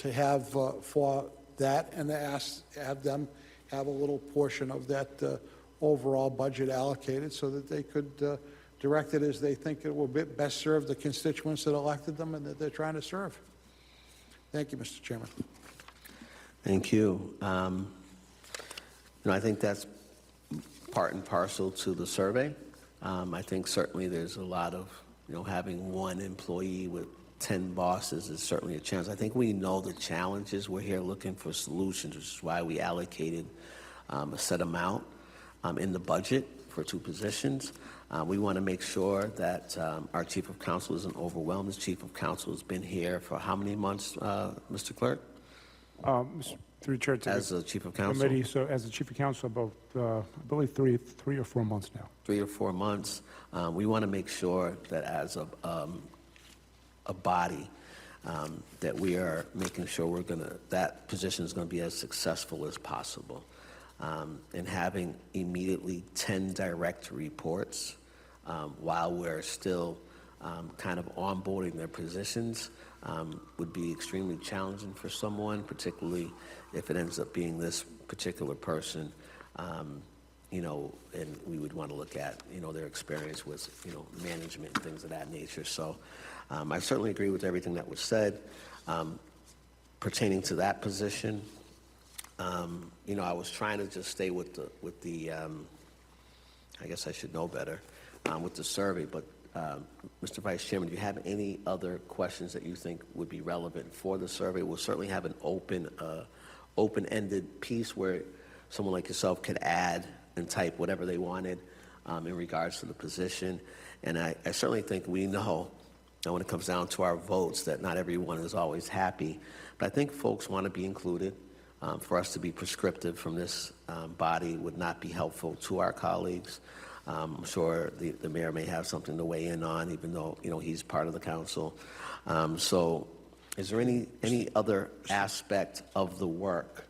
have for that, and have them have a little portion of that overall budget allocated, so that they could direct it as they think it will best serve the constituents that elected them and that they're trying to serve. Thank you, Mr. Chairman. Thank you. I think that's part and parcel to the survey. I think certainly there's a lot of, having one employee with 10 bosses is certainly a challenge. I think we know the challenges. We're here looking for solutions, which is why we allocated a set amount in the budget for 2 positions. We want to make sure that our chief of council isn't overwhelmed. This chief of council has been here for how many months, Mr. Clerk? Through the chair to As the the chief of council? committee, so as the chief of council, about, I believe, 3 or 4 months now. 3 or 4 months. We want to make sure that as a body, that we are making sure that position is going to be as successful as possible. And having immediately 10 direct reports while we're still kind of onboarding their positions would be extremely challenging for someone, particularly if it ends up being this particular person. And we would want to look at, their experience with, management and things of that nature. So I certainly agree with everything that was said pertaining to that position. I was trying to just stay with the I guess I should know better, with the survey, but Mr. Vice Chairman, do you have any other questions that you think would be relevant for the survey? We'll certainly have an open-ended piece where someone like yourself could add and type whatever they wanted in regards to the position. And I certainly think we know that when it comes down to our votes that not everyone is always happy, but I think folks want to be included. For us to be prescriptive from this body would not be helpful to our colleagues. I'm sure the mayor may have something to weigh in on, even though, he's part of the council. So is there any other aspect of the work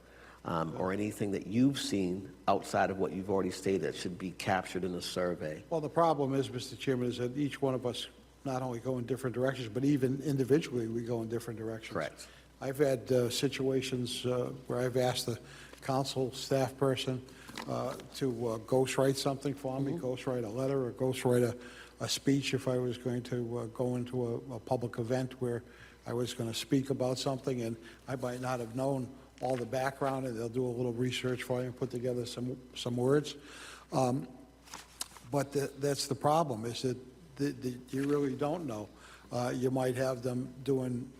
or anything that you've seen outside of what you've already stated that should be captured in the survey? Well, the problem is, Mr. Chairman, is that each one of us not only go in different directions, but even individually, we go in different directions. Correct. I've had situations where I've asked the council staff person to ghostwrite something for me, ghostwrite a letter, or ghostwrite a speech if I was going to go into a public event where I was going to speak about something, and I might not have known all the background, and they'll do a little research for you and put together some words. But that's the problem, is that you really don't know. You might have them doing,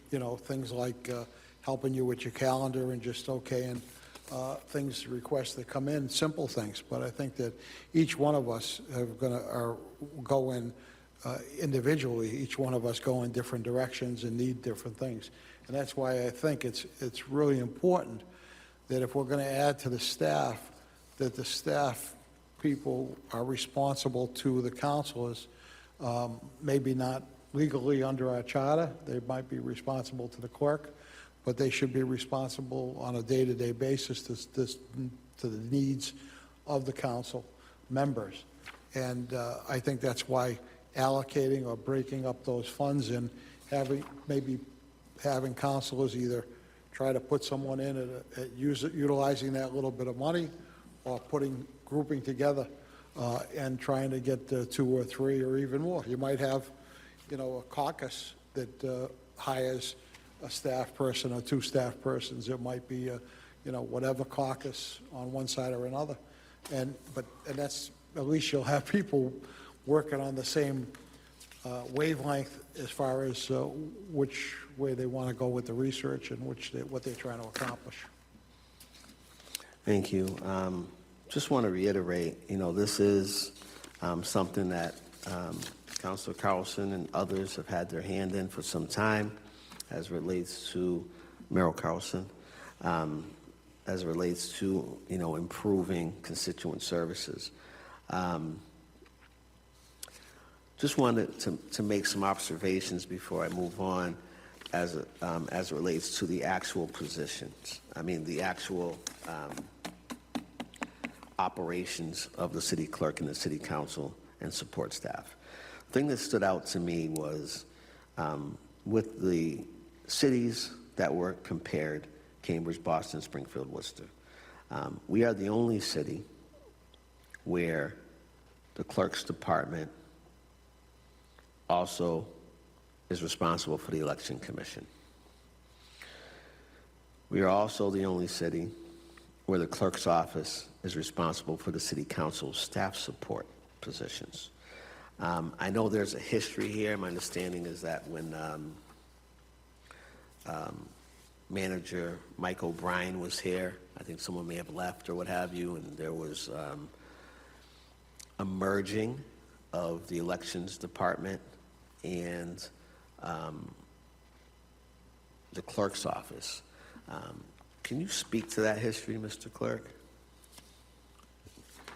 things like helping you with your calendar and just okaying things, requests that come in, simple things. But I think that each one of us go in individually. Each one of us go in different directions and need different things. And that's why I think it's really important that if we're going to add to the staff, that the staff people are responsible to the councilors, maybe not legally under our charter, they might be responsible to the clerk, but they should be responsible on a day-to-day basis to the needs of the council members. And I think that's why allocating or breaking up those funds and maybe having councilors either try to put someone in utilizing that little bit of money, or grouping together and trying to get 2 or 3 or even more. You might have, a caucus that hires a staff person or 2 staff persons. It might be, whatever caucus on one side or another. And that's, at least you'll have people working on the same wavelength as far as which way they want to go with the research and what they're trying to accomplish. Thank you. Just want to reiterate, this is something that Councilor Carlson and others have had their hand in for some time, as relates to Merrill Carlson, as it relates to, improving constituent services. Just wanted to make some observations before I move on as it relates to the actual positions. I mean, the actual operations of the city clerk and the city council and support staff. The thing that stood out to me was with the cities that were compared, Cambridge, Boston, Springfield, Worcester, we are the only city where the clerk's department also is responsible for the election commission. We are also the only city where the clerk's office is responsible for the city council's staff support positions. I know there's a history here. My understanding is that when manager Mike O'Brien was here, I think someone may have left or what have you, and there was a merging of the elections department and the clerk's office. Can you speak to that history, Mr. Clerk?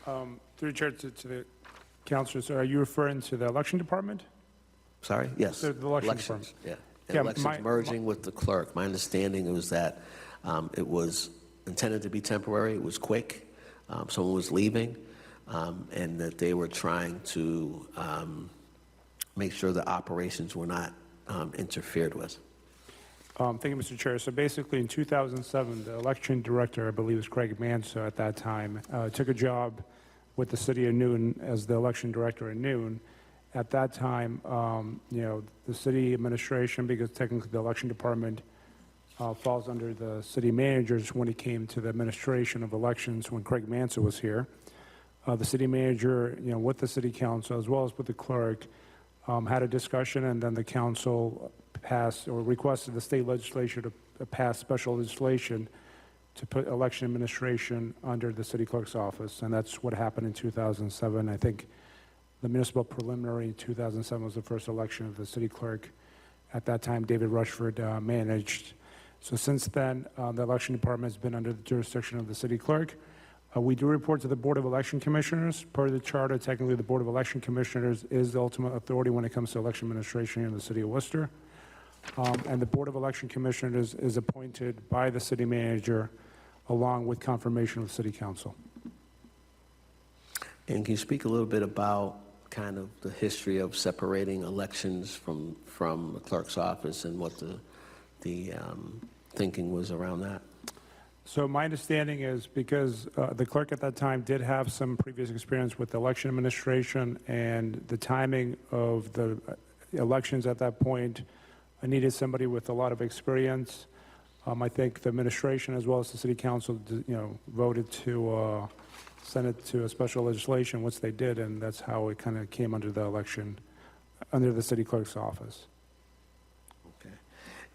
Through the chair to the councilor, so are you referring to the election department? Sorry? Yes. The election Elections, department. yeah. Yeah, Elections merging with the clerk. My understanding was that it was intended to be temporary. It was quick. Someone was leaving, and that they were trying to make sure the operations were not interfered with. Thank you, Mr. Chair. So basically, in 2007, the election director, I believe it was Craig Manso at that time, took a job with the city of Newton as the election director in Newton. At that time, the city administration, because technically the election department falls under the city managers when it came to the administration of elections when Craig Manso was here. The city manager, with the city council as well as with the clerk, had a discussion, and then the council passed or requested the state legislature to pass special legislation to put election administration under the city clerk's office, and that's what happened in 2007. I think the municipal preliminary in 2007 was the first election of the city clerk. At that time, David Rushford managed. So since then, the election department has been under the jurisdiction of the city clerk. We do report to the Board of Election Commissioners. Per the charter, technically the Board of Election Commissioners is the ultimate authority when it comes to election administration in the city of Worcester. And the Board of Election Commissioners is appointed by the city manager along with confirmation of the city council. And can you speak a little bit about kind of the history of separating elections from the clerk's office and what the thinking was around that? So my understanding is because the clerk at that time did have some previous experience with election administration, and the timing of the elections at that point, I needed somebody with a lot of experience. I think the administration as well as the city council, voted to send it to a special legislation, which they did, and that's how it kind of came under the election, under the city clerk's office. Okay.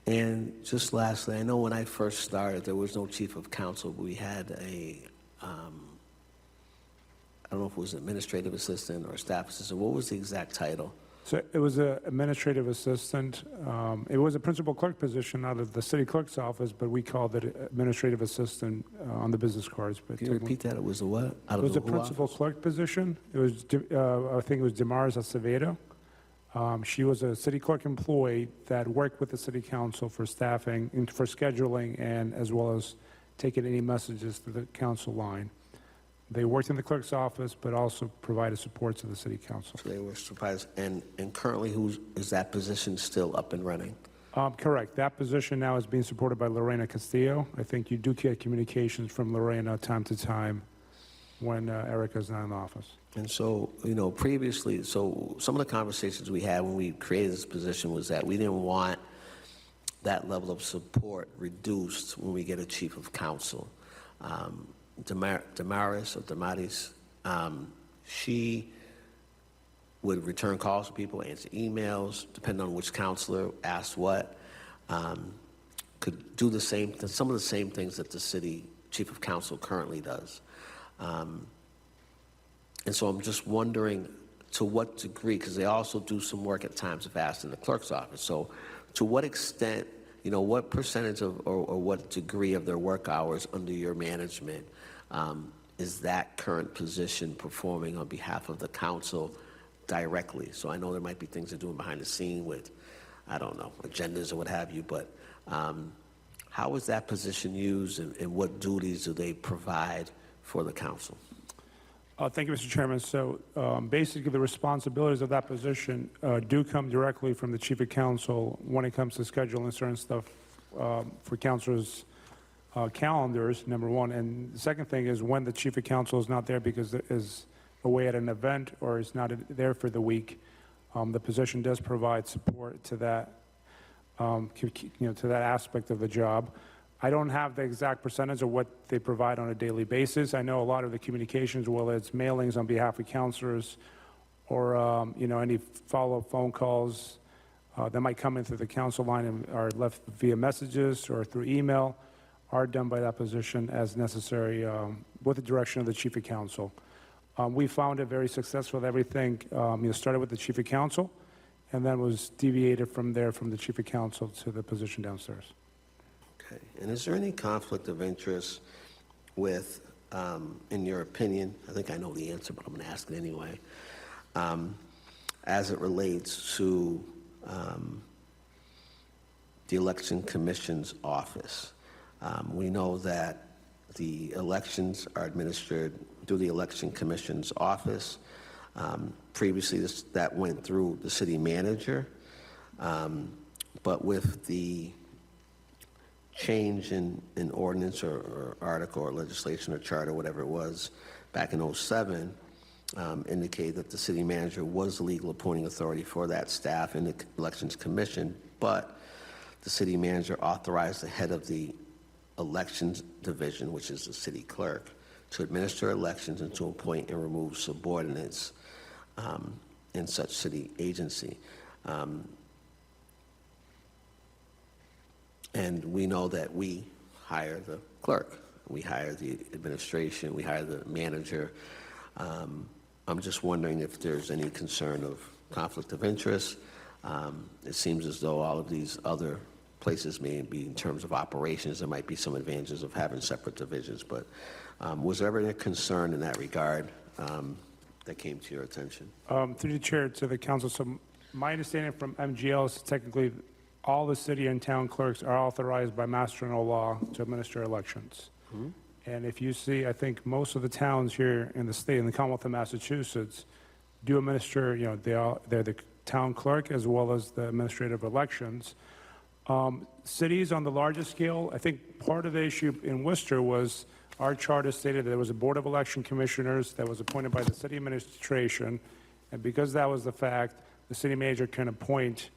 And just lastly, I know when I first started, there was no chief of council, but we had a, I don't know if it was administrative assistant or staff assistant. What was the exact title So it was an administrative assistant. It was a principal clerk position out of the city clerk's office, but we called it administrative assistant on the business cards. But Can you repeat that? It was a what? Out it of was the a who principal office? clerk position. It was, I think it was Damaris Acevedo. She was a city clerk employee that worked with the city council for staffing, and for scheduling, and as well as taking any messages to the council line. They worked in the clerk's office, but also provided support to the city council. So they were surprised. And currently, is that position still up and running? Correct. That position now is being supported by Lorena Castillo. I think you do get communications from Lorena time to time when Erica's not in the office. And so, previously, so some of the conversations we had when we created this position was that we didn't want that level of support reduced when we get a chief of council. Damaris, she would return calls to people, answer emails, depending on which counselor asked what, could do some of the same things that the city chief of council currently does. And so I'm just wondering to what degree, because they also do some work at times of asked in the clerk's office. So to what extent, what percentage of, or what degree of their work hours under your management is that current position performing on behalf of the council directly? So I know there might be things they're doing behind the scene with, I don't know, agendas or what have you, but how is that position used, and what duties do they provide for the council? Thank you, Mr. Chairman. So basically, the responsibilities of that position do come directly from the chief of council when it comes to scheduling certain stuff for councilors' calendars, number one. And the second thing is when the chief of council is not there because it is away at an event or is not there for the week, the position does provide support to that, to that aspect of the job. I don't have the exact percentage of what they provide on a daily basis. I know a lot of the communications, whether it's mailings on behalf of councilors or, any follow-up phone calls that might come in through the council line and are left via messages or through email, are done by that position as necessary with the direction of the chief of council. We found it very successful. Everything started with the chief of council and then was deviated from there from the chief of council to the position downstairs. Okay. And is there any conflict of interest with, in your opinion, I think I know the answer, but I'm going to ask it anyway, as it relates to the Election Commission's office? We know that the elections are administered through the Election Commission's office. Previously, that went through the city manager, but with the change in ordinance or article or legislation or charter, whatever it was, back in '07, indicated that the city manager was the legal appointing authority for that staff in the Elections Commission, but the city manager authorized the head of the Elections Division, which is the city clerk, to administer elections and to appoint and remove subordinates in such city agency. And we know that we hire the clerk, we hire the administration, we hire the manager. I'm just wondering if there's any concern of conflict of interest. It seems as though all of these other places may be, in terms of operations, there might be some advantages of having separate divisions, but was there ever any concern in that regard that came to your attention? Through the chair to the council, so my understanding from MGL is technically all the city and town clerks are authorized by master general law to administer elections. Mm-hmm. And if you see, I think most of the towns here in the state, in the Commonwealth of Massachusetts, do administer, they're the town clerk as well as the administrative elections. Cities on the largest scale, I think part of the issue in Worcester was our charter stated that there was a board of election commissioners that was appointed by the city administration, and because that was the fact, the city manager can appoint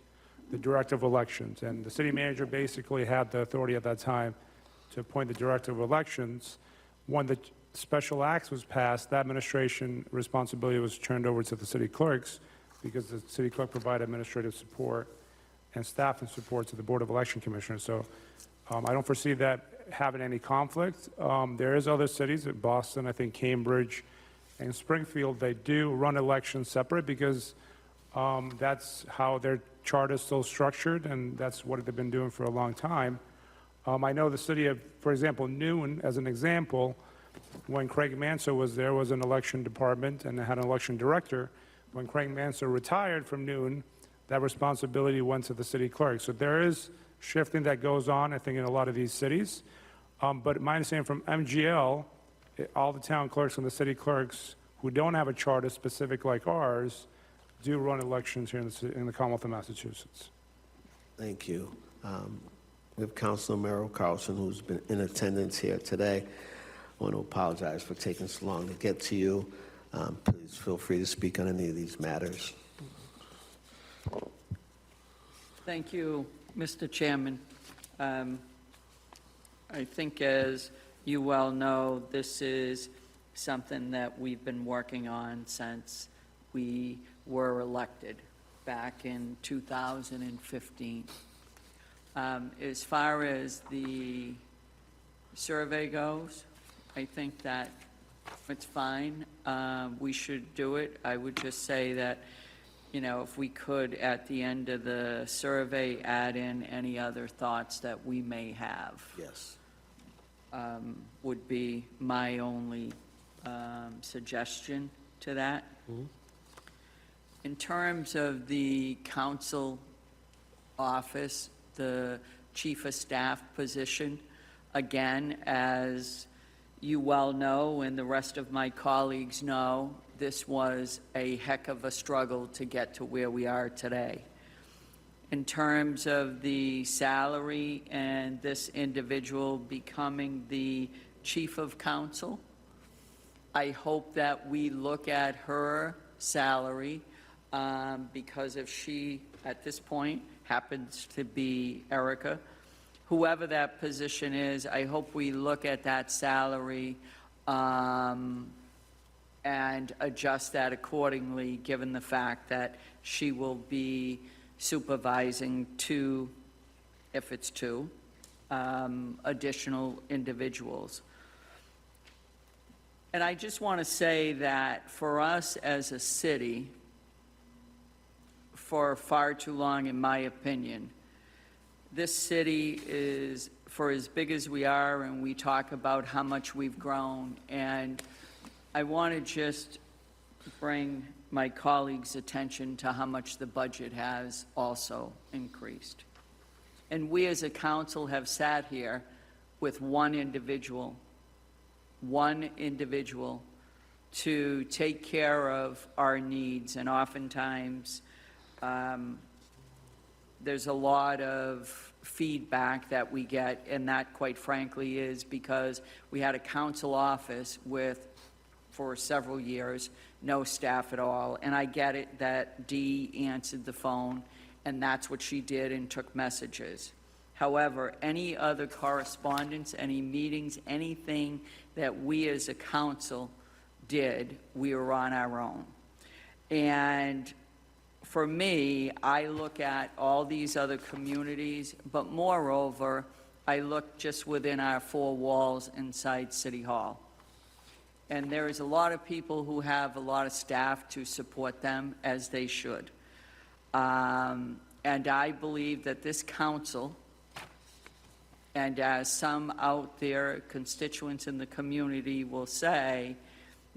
the director of elections, and the city manager basically had the authority at that time to appoint the director of elections. When the special acts was passed, that administration responsibility was turned over to the city clerks because the city clerk provided administrative support and staff and support to the board of election commissioners. So I don't foresee that having any conflict. There is other cities, Boston, I think Cambridge, and Springfield, they do run elections separate because That's how their chart is still structured, and that's what they've been doing for a long time. I know the city of, for example, Newton, as an example, when Craig Manso was there, was an election department and it had an election director. When Craig Manso retired from Newton, that responsibility went to the city clerk. So there is shifting that goes on, I think, in a lot of these cities. But my understanding from MGL, all the town clerks and the city clerks who don't have a charter specific like ours do run elections here in the Commonwealth of Massachusetts. Thank you. We have Councilor Merrill Carlson, who's been in attendance here today. I want to apologize for taking so long to get to you. Please feel free to speak on any of these matters. Thank you, Mr. Chairman. I think, as you well know, this is something that we've been working on since we were elected back in 2015. As far as the survey goes, I think that it's fine. We should do it. I would just say that, you know, if we could, at the end of the survey, add in any other thoughts that we may have. Yes. Would be my only suggestion to that. In terms of the council office, the chief of staff position, again, as you well know and the rest of my colleagues know, this was a heck of a struggle to get to where we are today. In terms of the salary and this individual becoming the chief of council, I hope that we look at her salary, because if she, at this point, happens to be Erica, whoever that position is, I hope we look at that salary and adjust that accordingly, given the fact that she will be supervising two, if it's two, additional individuals. And I just want to say that for us as a city, for far too long, in my opinion, this city is, for as big as we are, and we talk about how much we've grown, and I want to just bring my colleagues' attention to how much the budget has also increased. And we as a council have sat here with one individual to take care of our needs, and oftentimes there's a lot of feedback that we get, and that, quite frankly, is because we had a council office with, for several years, no staff at all. And I get it that Dee answered the phone, and that's what she did, and took messages. However, any other correspondence, any meetings, anything that we as a council did, we were on our own. And for me, I look at all these other communities, but moreover, I look just within our four walls inside City Hall. And there is a lot of people who have a lot of staff to support them, as they should. And I believe that this council, and as some out there, constituents in the community will say,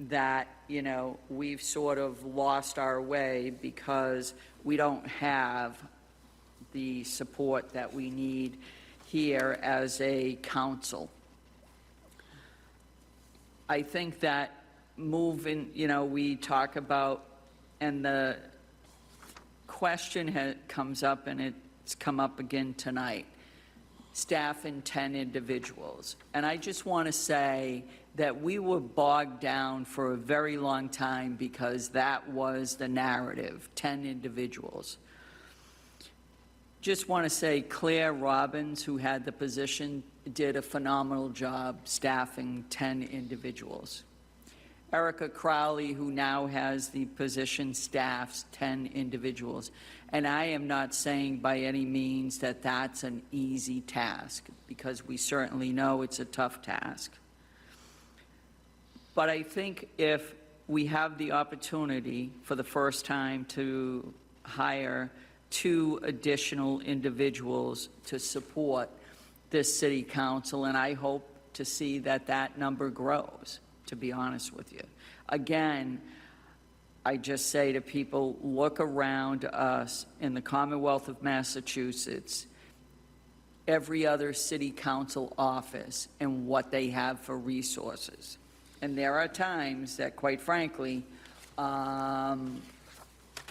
that, you know, we've sort of lost our way because we don't have the support that we need here as a council. I think that moving, you know, we talk about, and the question comes up, and it's come up again tonight, staff and 10 individuals. And I just want to say that we were bogged down for a very long time because that was the narrative, 10 individuals. Just want to say Claire Robbins, who had the position, did a phenomenal job staffing 10 individuals. Erica Crowley, who now has the position, staffs 10 individuals. And I am not saying by any means that that's an easy task, because we certainly know it's a tough task. But I think if we have the opportunity for the first time to hire 2 additional individuals to support this city council, and I hope to see that that number grows, to be honest with you. Again, I just say to people, look around us in the Commonwealth of Massachusetts, every other city council office and what they have for resources. And there are times that, quite frankly,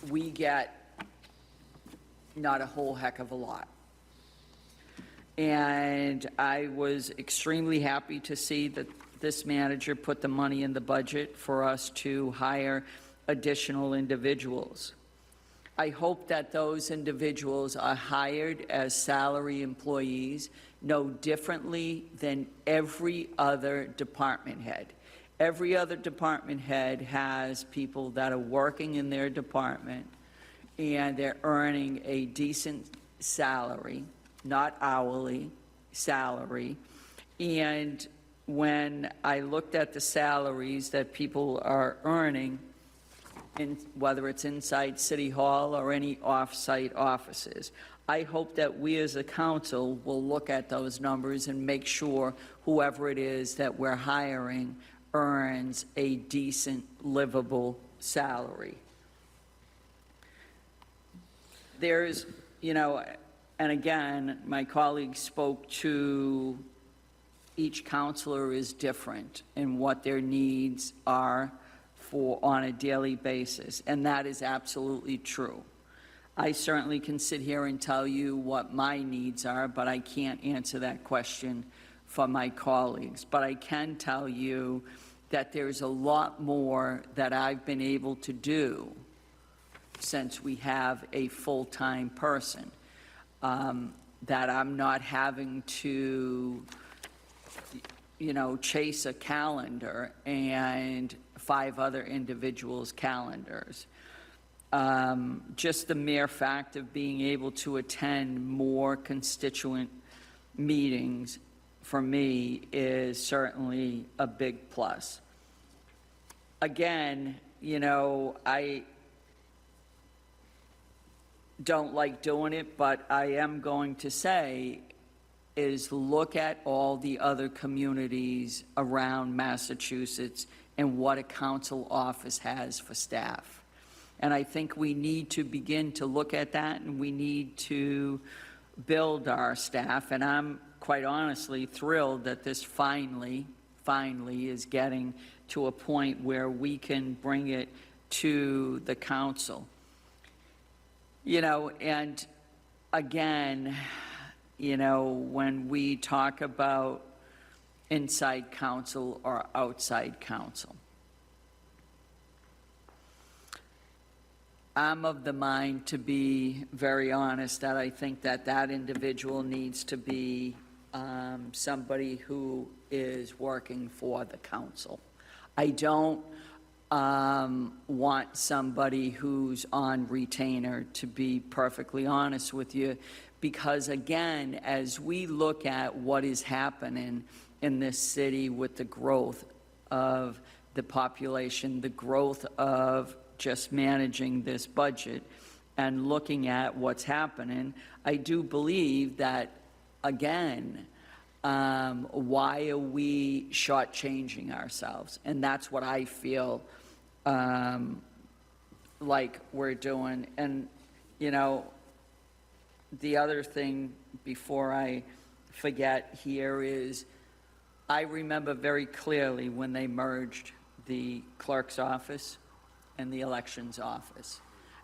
we get not a whole heck of a lot. And I was extremely happy to see that this manager put the money in the budget for us to hire additional individuals. I hope that those individuals are hired as salary employees, no differently than every other department head. Every other department head has people that are working in their department, and they're earning a decent salary, not hourly salary. And when I looked at the salaries that people are earning, whether it's inside City Hall or any off-site offices, I hope that we as a council will look at those numbers and make sure whoever it is that we're hiring earns a decent, livable salary. There's, and again, my colleague spoke to each counselor is different in what their needs are on a daily basis, and that is absolutely true. I certainly can sit here and tell you what my needs are, but I can't answer that question for my colleagues. But I can tell you that there's a lot more that I've been able to do since we have a full-time person, that I'm not having to, chase a calendar and 5 other individuals' calendars. Just the mere fact of being able to attend more constituent meetings for me is certainly a big plus. Again, I don't like doing it, but I am going to say is look at all the other communities around Massachusetts and what a council office has for staff. And I think we need to begin to look at that, and we need to build our staff. And I'm quite honestly thrilled that this finally is getting to a point where we can bring it to the council. And again, when we talk about inside counsel or outside counsel, I'm of the mind, to be very honest, that I think that that individual needs to be somebody who is working for the council. I don't want somebody who's on retainer, to be perfectly honest with you, because again, as we look at what is happening in this city with the growth of the population, the growth of just managing this budget and looking at what's happening, I do believe that, again, why are we shortchanging ourselves? And that's what I feel like we're doing. And, the other thing before I forget here is, I remember very clearly when they merged the clerk's office and the elections office.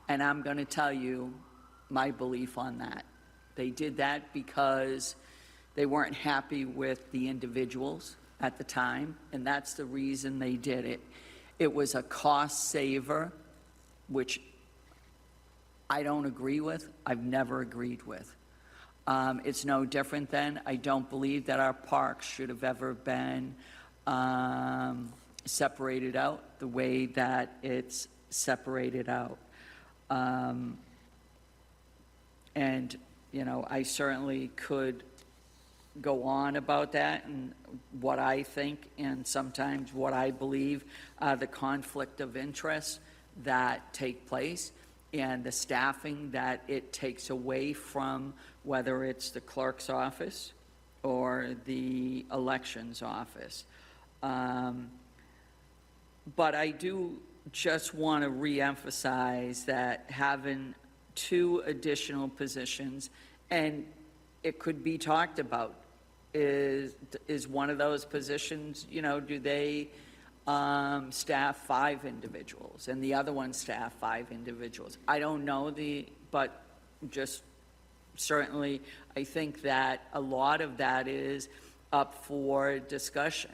And I'm going to tell you my belief on that. They did that because they weren't happy with the individuals at the time, and that's the reason they did it. It was a cost saver, which I don't agree with. I've never agreed with. It's no different than, I don't believe that our parks should have ever been separated out the way that it's separated out. And, I certainly could go on about that and what I think and sometimes what I believe are the conflict of interest that take place. and the staffing that it takes away from, whether it's the clerk's office or the elections office. But I do just want to reemphasize that having 2 additional positions, and it could be talked about, is one of those positions, you know, do they staff 5 individuals and the other one staff 5 individuals? I don't know but just certainly, I think that a lot of that is up for discussion.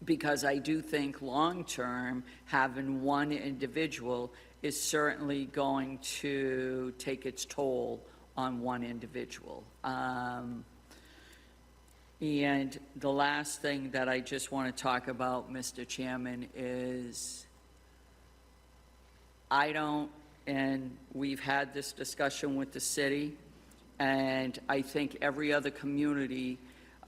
Because I do think long-term, having one individual is certainly going to take its toll on one individual. And the last thing that I just want to talk about, Mr. Chairman, is and we've had this discussion with the city, and I think every other community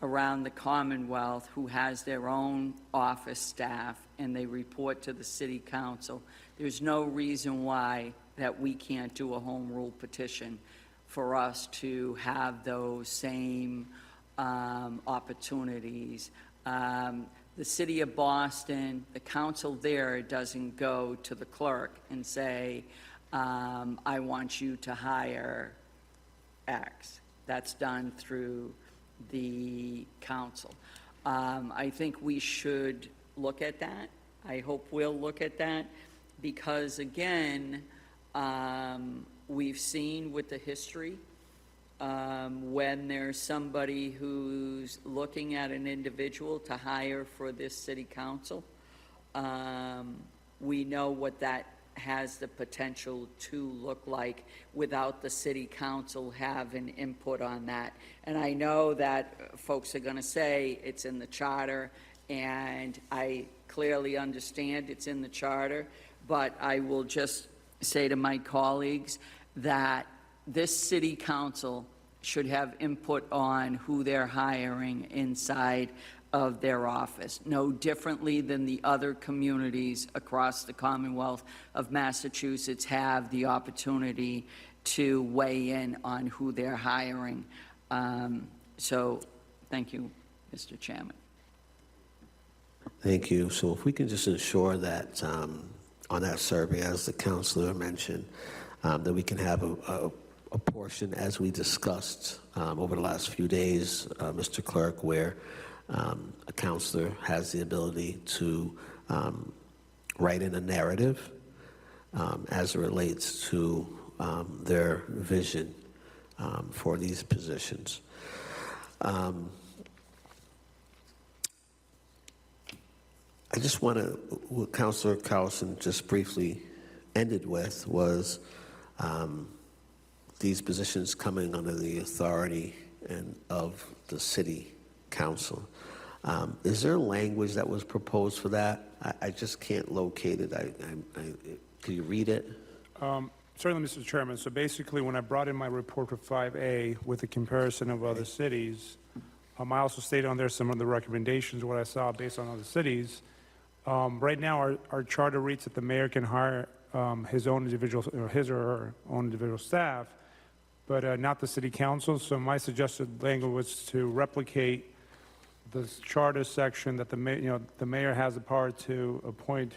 around the Commonwealth who has their own office staff and they report to the city council, there's no reason why that we can't do a home rule petition for us to have those same opportunities. The city of Boston, the council there doesn't go to the clerk and say, I want you to hire X. That's done through the council. I think we should look at that. I hope we'll look at that because, again, we've seen with the history, when there's somebody who's looking at an individual to hire for this city council, we know what that has the potential to look like without the city council having input on that. And I know that folks are going to say it's in the charter, and I clearly understand it's in the charter, but I will just say to my colleagues that this city council should have input on who they're hiring inside of their office, no differently than the other communities across the Commonwealth of Massachusetts have the opportunity to weigh in on who they're hiring. So, thank you, Mr. Chairman. Thank you. So if we can just ensure that on that survey, as the counselor mentioned, that we can have a portion, as we discussed over the last few days, Mr. Clerk, where a counselor has the ability to write in a narrative as it relates to their vision for these positions. I just want to, what Councilor Carlson just briefly ended with was these positions coming under the authority of the city council. Is there language that was proposed for that? I just can't locate it. Can you read it? Certainly, Mr. Chairman. So basically, when I brought in my report for 5A with the comparison of other cities, I also stated on there some of the recommendations, what I saw based on other cities. Right now, our charter reads that the mayor can hire his own individual, or his or her own individual staff, but not the city council. So my suggested language was to replicate the charter section that the mayor has the power to appoint,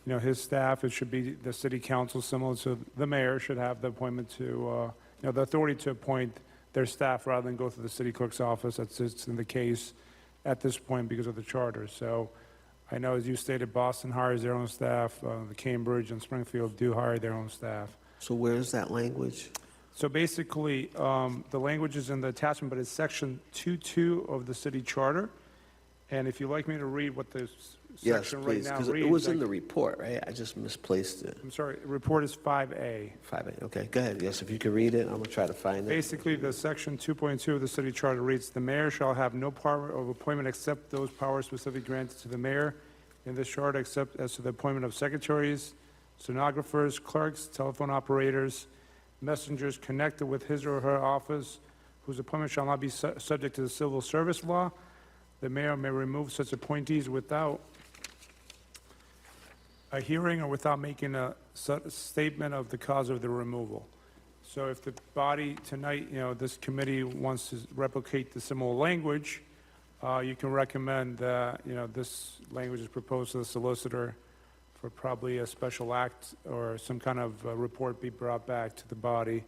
his staff. It should be the city council, similar to the mayor, should have the appointment to, the authority to appoint their staff rather than go through the city clerk's office. That's just in the case at this point because of the charter. So I know, as you stated, Boston hires their own staff. The Cambridge and Springfield do hire their own staff. So where is that language? So basically, the language is in the attachment, but it's section 2.2 of the city charter. And if you'd like me to read what the Yes, section right please, now because reads. it was in the report, right? I just misplaced it. I'm sorry, report is 5A. 5A, okay, go ahead. Yes, if you could read it, I'm going to try to find it. Basically, the section 2.2 of the city charter reads, "The mayor shall have no power of appointment except those powers specifically granted to the mayor in this charter, except as to the appointment of secretaries, stenographers, clerks, telephone operators, messengers connected with his or her office, whose appointment shall not be subject to the civil service law. The mayor may remove such appointees without a hearing or without making a statement of the cause of the removal. So if the body tonight, this committee wants to replicate the similar language, you can recommend that, this language is proposed to the solicitor for probably a special act or some kind of report be brought back to the body,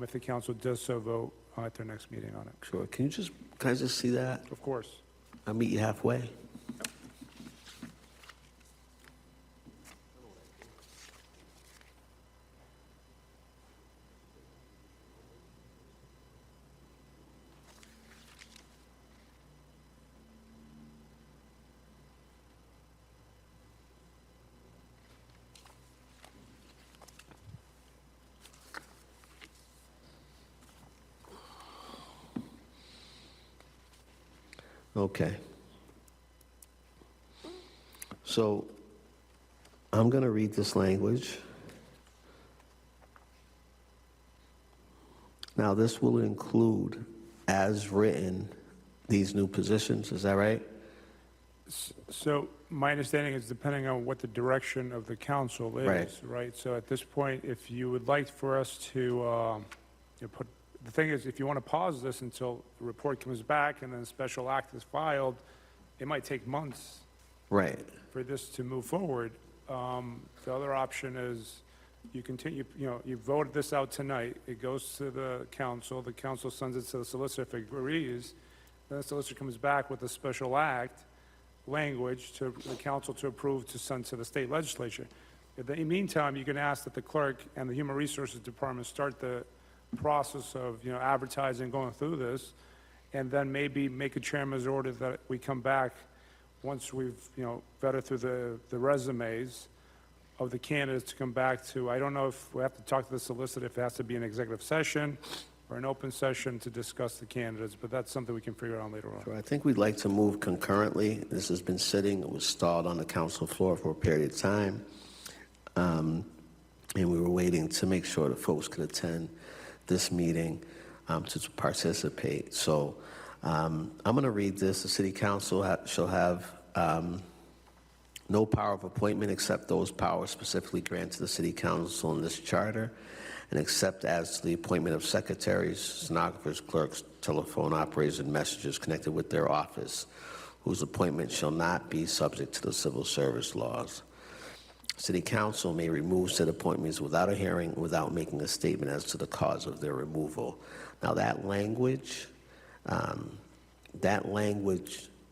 if the council does so vote at their next meeting on it. Sure. Can I just see that? Of course. I'll meet you halfway. Okay. So I'm going to read this language. Now, this will include, as written, these new positions. Is that right? So my understanding is depending on what the direction of the council is, right? So at this point, if you would like for us to put, the thing is, if you want to pause this until the report comes back and then a special act is filed, it might take months Right. for this to move forward. The other option is you continue, you voted this out tonight, it goes to the council sends it to the solicitor if it agrees, then the solicitor comes back with a special act language to the council to approve to send to the state legislature. In the meantime, you can ask that the clerk and the Human Resources Department start the process of, advertising, going through this, and then maybe make a chairman's order that we come back once we've, vetted through the resumes of the candidates to come back to, I don't know if we have to talk to the solicitor, if it has to be an executive session or an open session to discuss the candidates, but that's something we can figure out later on. So I think we'd like to move concurrently. This has been sitting, it was stalled on the council floor for a period of time. And we were waiting to make sure that folks could attend this meeting to participate. So I'm going to read this. The city council shall have no power of appointment except those powers specifically granted to the city council in this charter, and except as to the appointment of secretaries, stenographers, clerks, telephone operators, and messengers connected with their office, whose appointment shall not be subject to the civil service laws. City council may remove said appointments without a hearing, without making a statement as to the cause of their removal. Now, that language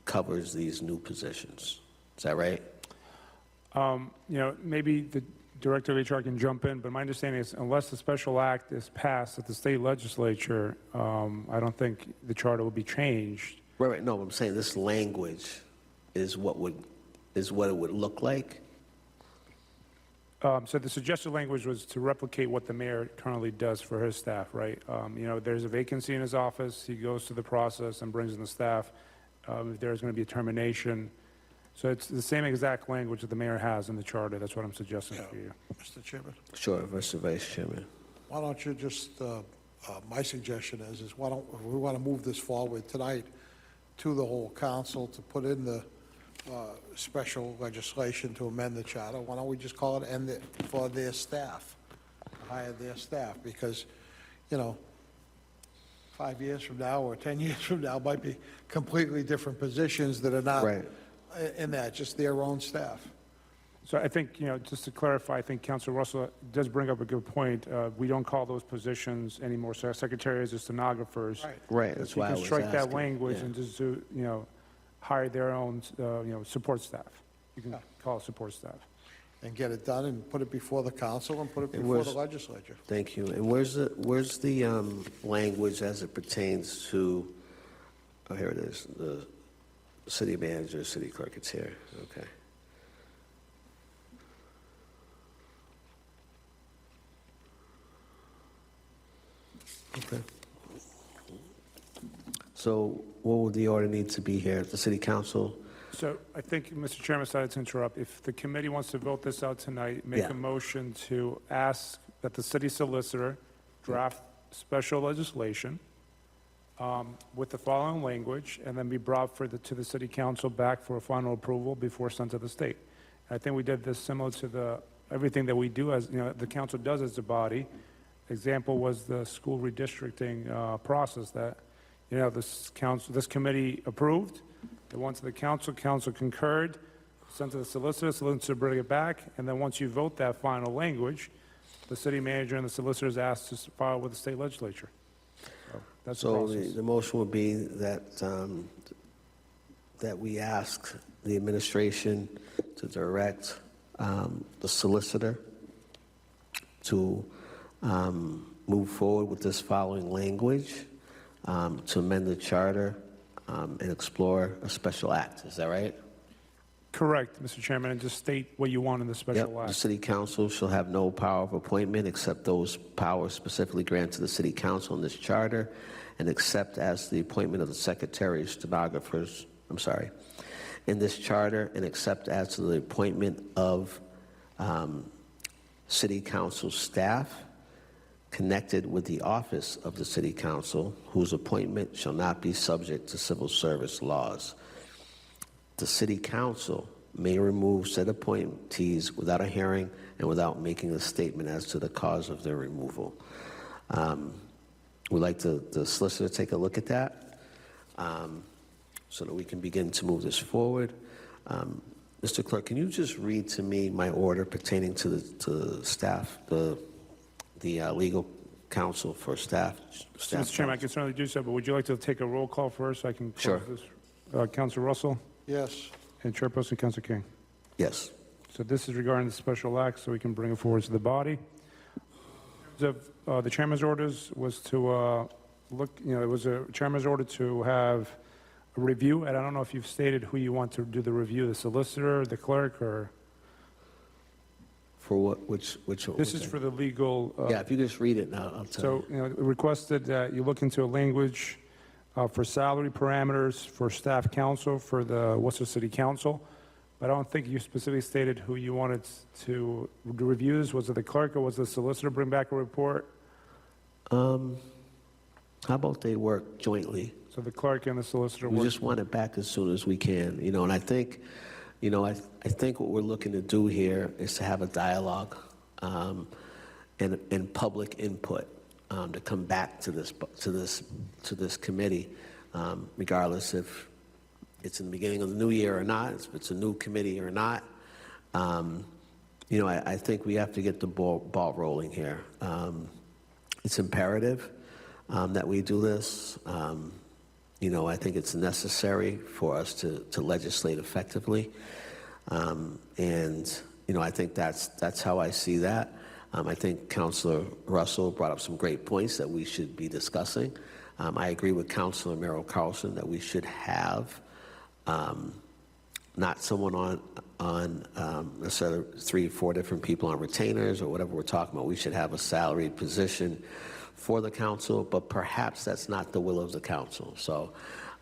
covers these new positions. Is that right? Maybe the director of HR can jump in, but my understanding is unless a special act is passed at the state legislature, I don't think the charter will be changed. Right. No, I'm saying this language is what it would look like. So the suggested language was to replicate what the mayor currently does for his staff, right? There's a vacancy in his office, he goes through the process and brings in the staff. If there's going to be a termination. So it's the same exact language that the mayor has in the charter. That's what I'm suggesting for you. Mr. Chairman, Sure, Mr. Vice Chairman. why don't you just, my suggestion is why don't, if we want to move this forward tonight to the whole council to put in the special legislation to amend the charter, why don't we just call it end it for their staff, hire their staff, because, 5 years from now or 10 years from now might be completely different positions that are not Right. in that, just their own staff. So I think, just to clarify, I think Council Russell does bring up a good point. We don't call those positions anymore secretaries or stenographers. Right. Right, that's You why I can was strike that asking. language Yeah. and just do, hire their own, support staff. You can Yeah. call it support staff. And get it done and put it before the council and put it And before the where's- legislature. Thank you. And where's the language as it pertains to, oh, here it is, the city manager, city clerk, it's here, okay. Okay. So what would the order need to be here? The city council? So I think, Mr. Chairman, sorry to interrupt. If the committee wants to vote this out tonight, make Yeah. a motion to ask that the city solicitor draft special legislation with the following language, and then be brought to the city council back for a final approval before sent to the state. I think we did this similar to everything that we do as, the council does as a body. Example was the school redistricting process that, this committee approved. It went to the council concurred, sent to the solicitor bring it back, and then once you vote that final language, the city manager and the solicitor is asked to file with the state legislature. So that's the So process. the motion would be that, that we ask the administration to direct the solicitor to move forward with this following language, to amend the charter and explore a special act. Is that right? Correct, Mr. Chairman, and just state what you want in the special Yep. The act. city council shall have no power of appointment except those powers specifically granted to the city council in this charter, and except as the appointment of the secretary, stenographers, in this charter, and except as to the appointment of city council staff connected with the office of the city council, whose appointment shall not be subject to civil service laws. The city council may remove said appointees without a hearing and without making a statement as to the cause of their removal. We'd like the solicitor to take a look at that so that we can begin to move this forward. Mr. Clerk, can you just read to me my order pertaining to the staff, the legal counsel for staff? Mr. Chairman, I can certainly do so, but would you like to take a roll call first so I can Sure. close this? Council Russell Yes. and Chairperson Council King. Yes. So this is regarding the special act, so we can bring it forward to the body. In terms of the chairman's orders was to it was a chairman's order to have a review, and I don't know if you've stated who you want to do the review, the solicitor, the clerk, or, For what, which? this is for the legal. Yeah, if you just read it now, I'll tell you. So, it requested that you look into a language for salary parameters for staff council for the Worcester City Council, but I don't think you specifically stated who you wanted to do reviews. Was it the clerk or was it the solicitor bring back a report? How about they work jointly? So the clerk and the solicitor We work. just want it back as soon as we can, and I think, I think what we're looking to do here is to have a dialogue and public input to come back to this committee, regardless if it's in the beginning of the new year or not, if it's a new committee or not. I think we have to get the ball rolling here. It's imperative that we do this. I think it's necessary for us to legislate effectively. I think that's how I see that. I think Councilor Russell brought up some great points that we should be discussing. I agree with Councilor Merrill Carlson that we should have not someone on necessarily 3 or 4 different people on retainers or whatever we're talking about. We should have a salaried position for the council, but perhaps that's not the will of the council. So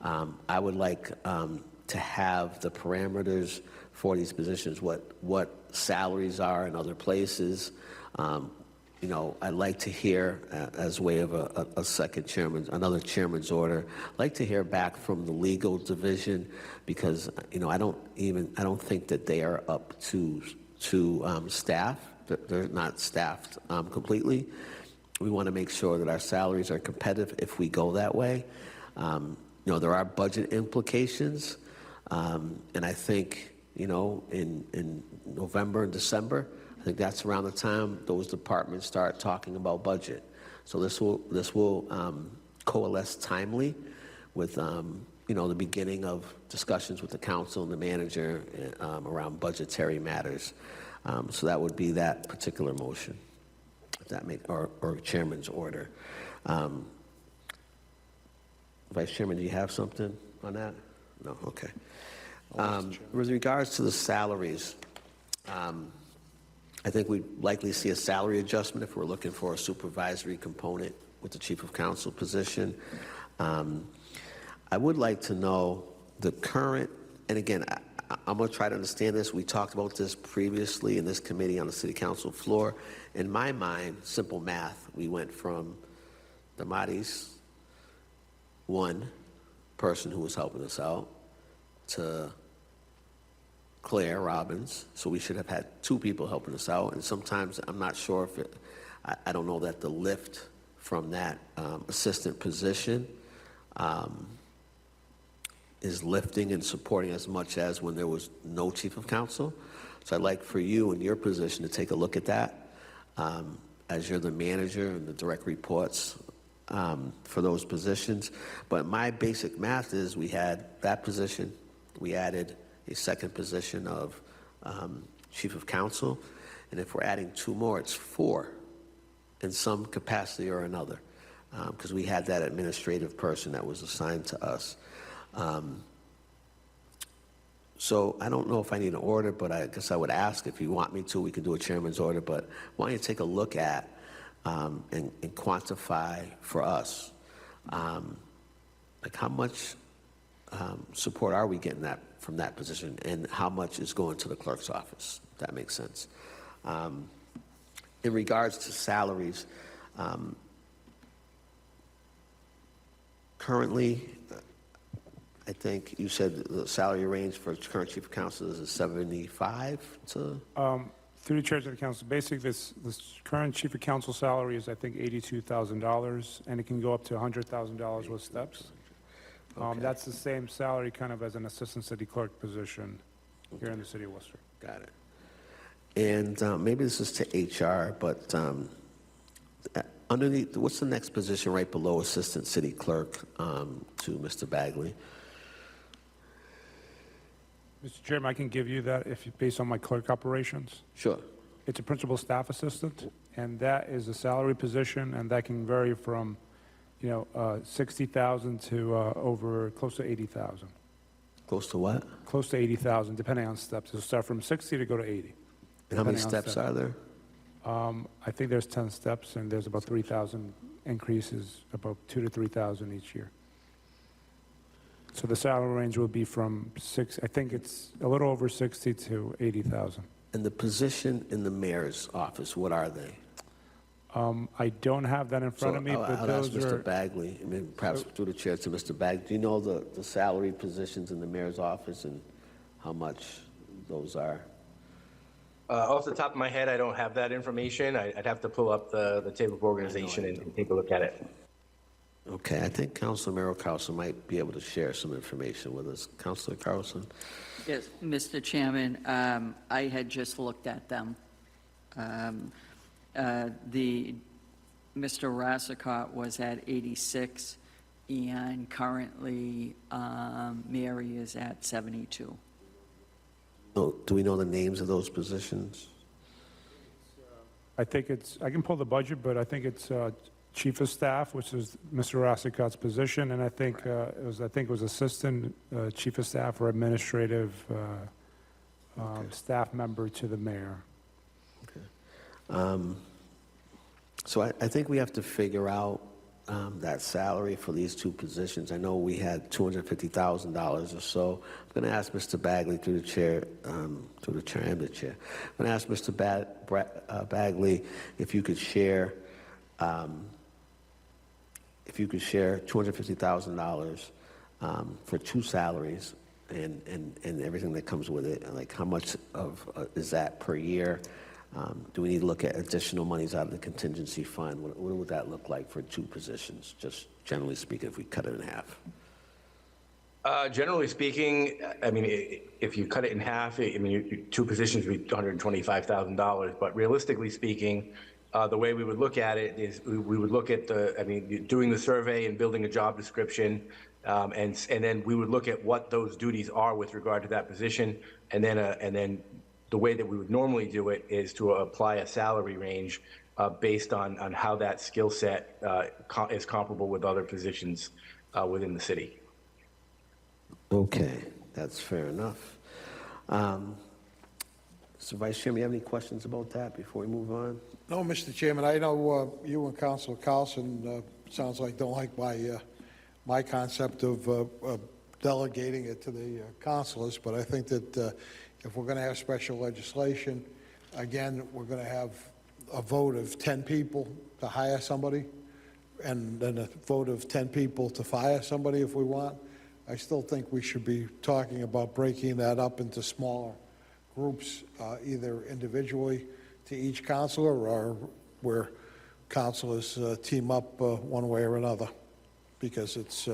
I would like to have the parameters for these positions, what salaries are in other places. I'd like to hear, as way of another chairman's order, I'd like to hear back from the legal division because, I don't think that they are up to staff. They're not staffed completely. We want to make sure that our salaries are competitive if we go that way. There are budget implications, and I think, in November and December, I think that's around the time those departments start talking about budget. So this will coalesce timely with the beginning of discussions with the council and the manager around budgetary matters. So that would be that particular motion, if that or chairman's order. Vice Chairman, do you have something on that? No, okay. With regards to the salaries, I think we'd likely see a salary adjustment if we're looking for a supervisory component with the chief of council position. I would like to know the current, and again, I'm going to try to understand this. We talked about this previously in this committee on the city council floor. In my mind, simple math, we went from the Mahdi's one person who was helping us out to Claire Robbins, so we should have had two people helping us out. And sometimes I'm not sure if I don't know that the lift from that assistant position is lifting and supporting as much as when there was no chief of council. So I'd like for you in your position to take a look at that as you're the manager and the direct reports for those positions. But my basic math is we had that position, we added a second position of chief of council, and if we're adding two more, it's four in some capacity or another, because we had that administrative person that was assigned to us. So I don't know if I need an order, but I guess I would ask if you want me to, we can do a chairman's order, but why don't you take a look at and quantify for us, like how much support are we getting from that position, and how much is going to the clerk's office, if that makes sense. In regards to salaries, currently, I think you said the salary range for current chief of council is 75 to? Through the chair to the council, basically this current chief of council salary is, I think, $82,000, and it can go up to $100,000 with steps. Okay. That's the same salary kind of as an assistant city clerk position here in the city of Worcester. Got it. And maybe this is to HR, but underneath, what's the next position right below assistant city clerk to Mr. Bagley? Mr. Chairman, I can give you that based on my clerk operations. Sure. It's a principal staff assistant, and that is a salary position, and that can vary from, 60,000 to over close to 80,000. Close to what? Close to 80,000, depending on steps. It'll start from 60 to go to 80. And how many depending on steps are there? I think there's 10 steps, and there's about 3,000 increases, about 2,000 to 3,000 each year. So the salary range will be from I think it's a little over 60 to 80,000. And the position in the mayor's office, what are they? I don't have that in front of me, but I'll ask those Mr. are, Bagley, I mean, perhaps through the chair to Mr. Bagley. Do you know the salary positions in the mayor's office and how much those are? Off the top of my head, I don't have that information. I'd have to pull up the table of organization and take a look at it. Okay, I think Councilor Merrill Carlson might be able to share some information with us. Councilor Carlson? Yes, Mr. Chairman, I had just looked at them. Mr. Rassicot was at 86, and currently Mary is at 72. Oh, do we know the names of those positions? I think I can pull the budget, but I think it's chief of staff, which is Mr. Rassicot's position, and I think it was assistant chief of staff or administrative staff member to the mayor. So I think we have to figure out that salary for these two positions. I know we had $250,000 or so. I'm going to ask Mr. Bagley through the chair and the chair. I'm going to ask Mr. Bagley if you could share $250,000 for two salaries and everything that comes with it. Like how much is that per year? Do we need to look at additional monies out of the contingency fund? What would that look like for two positions, just generally speaking, if we cut it in half? Generally speaking, I mean, if you cut it in half, I mean, your two positions would be $125,000. But realistically speaking, the way we would look at it is we would look at doing the survey and building a job description, and then we would look at what those duties are with regard to that position, and then the way that we would normally do it is to apply a salary range based on how that skill set is comparable with other positions within the city. Okay, that's fair enough. So Vice Chairman, you have any questions about that before we move on? No, Mr. Chairman, I know you and Councilor Carlson sounds like don't like my concept of delegating it to the councilors, but I think that if we're going to have special legislation, again, we're going to have a vote of 10 people to hire somebody, and then a vote of 10 people to fire somebody if we want. I still think we should be talking about breaking that up into smaller groups, either individually to each counselor or where counselors team up one way or another, because it's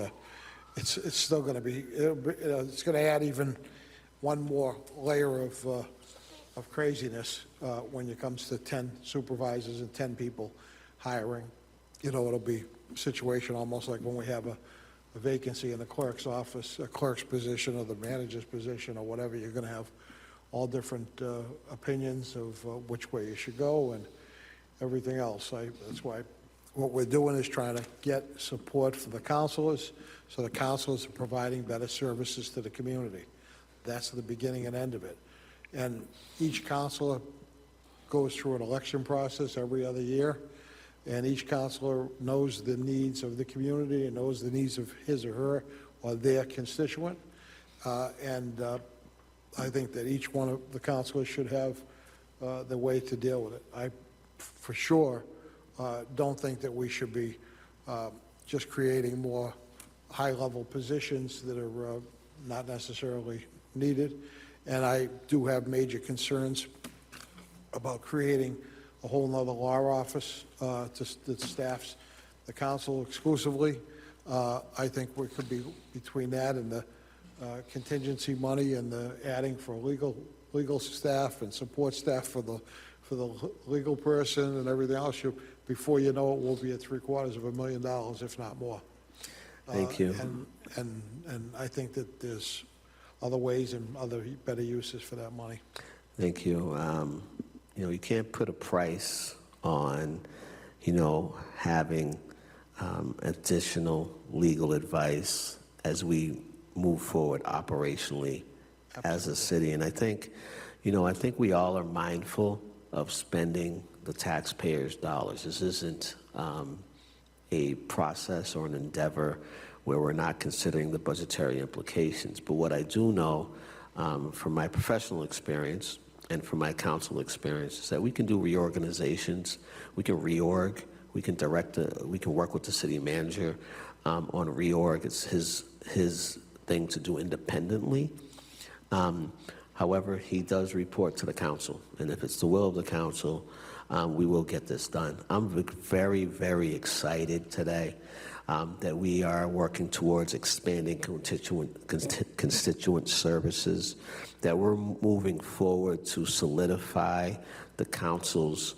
still going to be, it's going to add even one more layer of craziness when it comes to 10 supervisors and 10 people hiring. You know, it'll be a situation almost like when we have a vacancy in the clerk's office, a clerk's position or the manager's position or whatever. You're going to have all different opinions of which way you should go and everything else. That's why what we're doing is trying to get support for the counselors, so the counselors are providing better services to the community. That's the beginning and end of it. And each counselor goes through an election process every other year, and each counselor knows the needs of the community and knows the needs of his or her or their constituent. I think that each one of the counselors should have the way to deal with it. I, for sure, don't think that we should be just creating more high-level positions that are not necessarily needed. And I do have major concerns about creating a whole nother law office that staffs the council exclusively. I think we could be between that and the contingency money and the adding for legal staff and support staff for the legal person and everything else. Before you know it, we'll be at $750,000, if not more. Thank you. And I think that there's other ways and other better uses for that money. Thank you. You know, you can't put a price on, having additional legal advice as we move forward operationally as a city. And I think we all are mindful of spending the taxpayers' dollars. This isn't a process or an endeavor where we're not considering the budgetary implications. But what I do know from my professional experience and from my council experience is that we can do reorganizations, we can reorg, we can work with the city manager on reorg. It's his thing to do independently. However, he does report to the council, and if it's the will of the council, we will get this done. I'm very, very excited today that we are working towards expanding constituent services, that we're moving forward to solidify the council's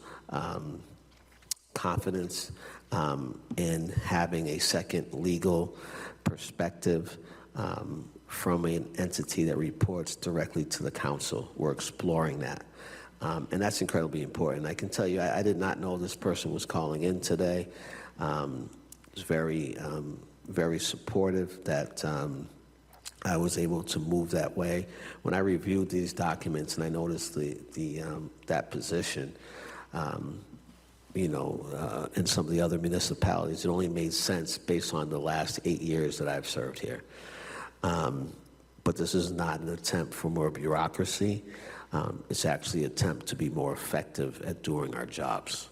confidence in having a second legal perspective from an entity that reports directly to the council. We're exploring that. And that's incredibly important. I can tell you, I did not know this person was calling in today. It was very supportive that I was able to move that way. When I reviewed these documents and I noticed that position, in some of the other municipalities, it only made sense based on the last 8 years that I've served here. But this is not an attempt for more bureaucracy. It's actually an attempt to be more effective at doing our jobs.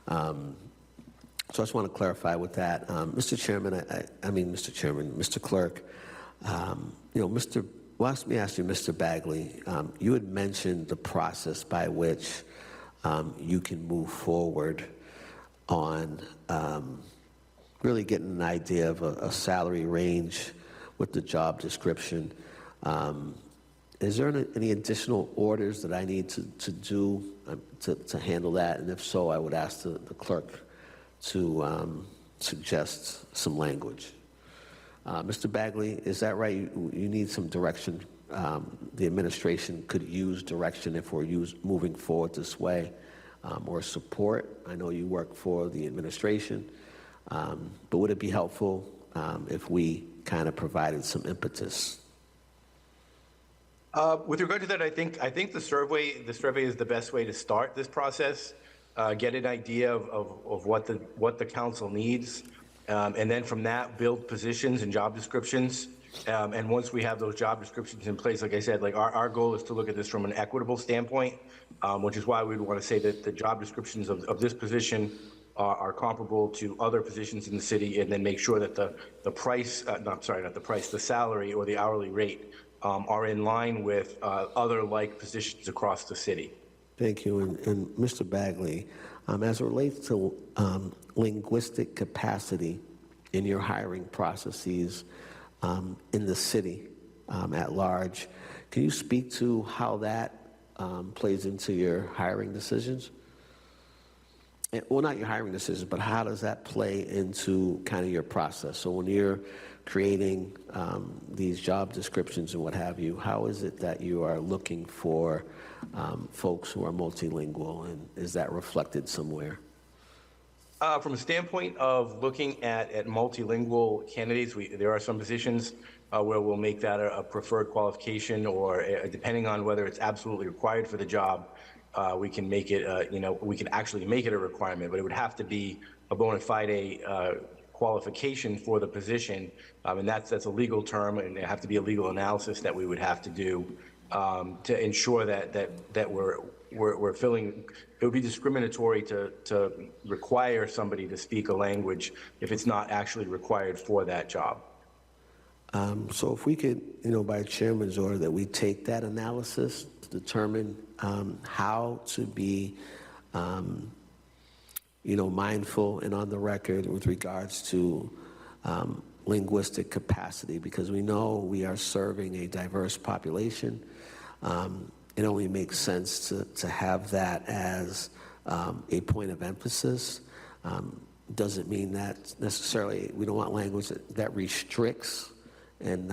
So I just want to clarify with that. Mr. Chairman, Mr. Clerk, let me ask you, Mr. Bagley, you had mentioned the process by which you can move forward on really getting an idea of a salary range with the job description. Is there any additional orders that I need to do to handle that? And if so, I would ask the clerk to suggest some language. Mr. Bagley, is that right? You need some direction. The administration could use direction if we're moving forward this way, or support. I know you work for the administration, but would it be helpful if we kind of provided some impetus? With regard to that, I think the survey is the best way to start this process. Get an idea of what the council needs, and then from that build positions and job descriptions. And once we have those job descriptions in place, like I said, our goal is to look at this from an equitable standpoint, which is why we'd want to say that the job descriptions of this position are comparable to other positions in the city, and then make sure that the salary or the hourly rate are in line with other like positions across the city. Thank you. And Mr. Bagley, as it relates to linguistic capacity in your hiring processes in the city at large, can you speak to how that plays into your hiring decisions? Well, not your hiring decisions, but how does that play into kind of your process? So when you're creating these job descriptions and what have you, how is it that you are looking for folks who are multilingual, and is that reflected somewhere? From a standpoint of looking at multilingual candidates, there are some positions where we'll make that a preferred qualification, or depending on whether it's absolutely required for the job, we can make it, we can actually make it a requirement, but it would have to be a bona fide qualification for the position, and that's a legal term, and there have to be a legal analysis that we would have to do to ensure that we're filling. It would be discriminatory to require somebody to speak a language if it's not actually required for that job. So if we could, by chairman's order, that we take that analysis to determine how to be, mindful and on the record with regards to linguistic capacity, because we know we are serving a diverse population. It only makes sense to have that as a point of emphasis. Doesn't mean that necessarily we don't want language that restricts and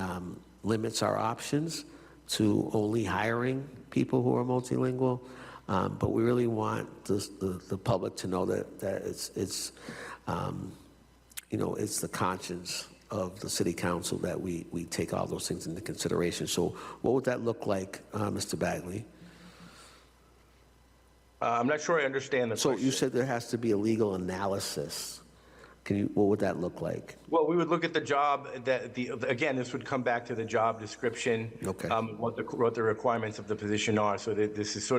limits our options to only hiring people who are multilingual, but we really want the public to know that it's the conscience of the city council that we take all those things into consideration. So what would that look like, Mr. Bagley? I'm not sure I understand the question. So you said there has to be a legal analysis. What would that look like? Well, we would look at the job again, this would come back to the job description. Okay. What the requirements of the position are. So that this is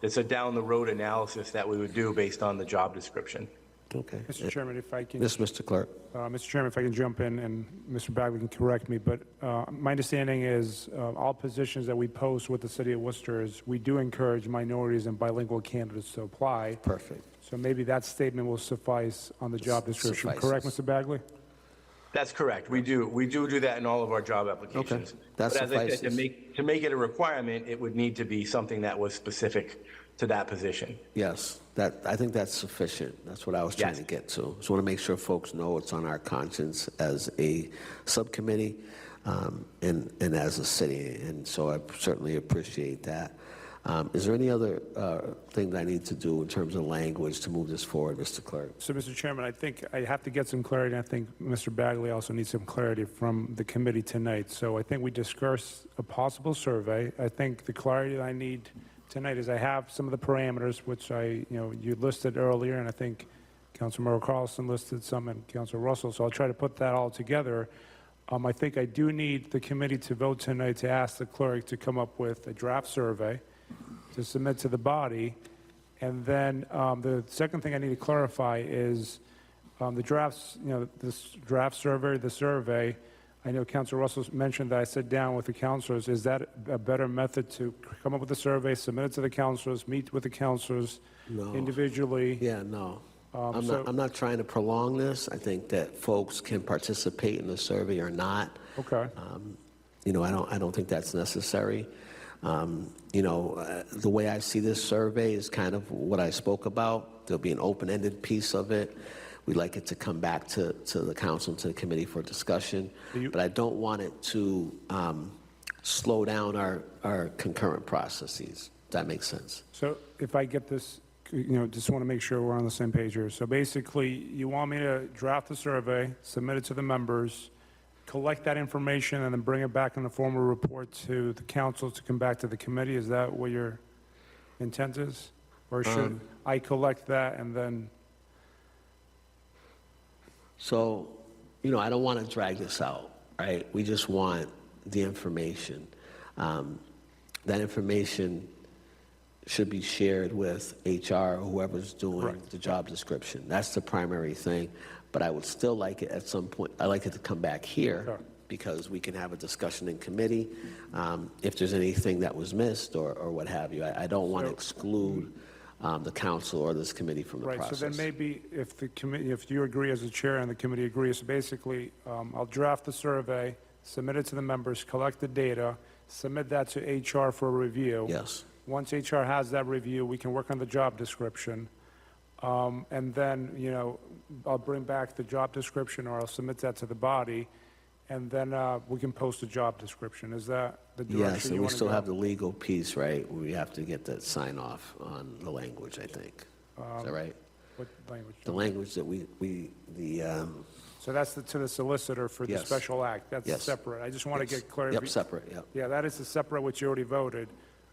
it's a down the road analysis that we would do based on the job description. Okay. Mr. Chairman, if I can... Yes, Mr. Clerk. Mr. Chairman, if I can jump in, and Mr. Bagley can correct me, but my understanding is all positions that we post with the City of Worcester is we do encourage minorities and bilingual candidates to apply. Perfect. So maybe that statement will suffice on the job description. Suffices. Correct, Mr. Bagley? That's correct. We do that in all of our job applications. Okay. That but as I said, suffices. to make it a requirement, it would need to be something that was specific to that position. Yes, I think that's sufficient. That's what I was trying Yes. to get to. Just want to make sure folks know it's on our conscience as a subcommittee and as a city, and so I certainly appreciate that. Is there any other thing that I need to do in terms of language to move this forward, Mr. Clerk? So, Mr. Chairman, I think I have to get some clarity, and I think Mr. Bagley also needs some clarity from the committee tonight. So I think we discussed a possible survey. I think the clarity that I need tonight is I have some of the parameters, which you listed earlier, and I think Councilmember Carlson listed some and Councilor Russell, so I'll try to put that all together. I think I do need the committee to vote tonight to ask the clerk to come up with a draft survey to submit to the body. And then the second thing I need to clarify is the drafts, this draft survey, the survey, I know Councilor Russell mentioned that I sit down with the councilors. Is that a better method to come up with a survey, submit it to the councilors, meet with the councilors individually? Yeah, no. So- I'm not trying to prolong this. I think that folks can participate in the survey or not. Okay. I don't think that's necessary. The way I see this survey is kind of what I spoke about. There'll be an open-ended piece of it. We'd like it to come back to the council and to the committee for discussion. But I don't want it to slow down our concurrent processes. If that makes sense. So if I get this, just want to make sure we're on the same page here. So basically, you want me to draft the survey, submit it to the members, collect that information, and then bring it back in the formal report to the council to come back to the committee? Is that what your intent is? Or should I collect that and then? So, I don't want to drag this out, right? We just want the information. That information should be shared with HR or whoever's doing Correct. the job description. That's the primary thing. But I would still like it at some point, I'd like it to come back here Sure. because we can have a discussion in committee if there's anything that was missed or what have you. I don't want to exclude the council or this committee from the Right, process. so then maybe if the committee, if you agree as a chair and the committee agrees, so basically, I'll draft the survey, submit it to the members, collect the data, submit that to HR for a review. Yes. Once HR has that review, we can work on the job description. And then, I'll bring back the job description, or I'll submit that to the body, and then we can post a job description. Is that the Yes, direction and you we want to still go? have the legal piece, right? We have to get that sign off on the language, I think. Is that right? What language? The language that So that's to the solicitor for the Yes. special act. That's Yes. separate. I just want to yes. get clarity. Yep, separate, yep. Yeah, that is the separate, which you already voted.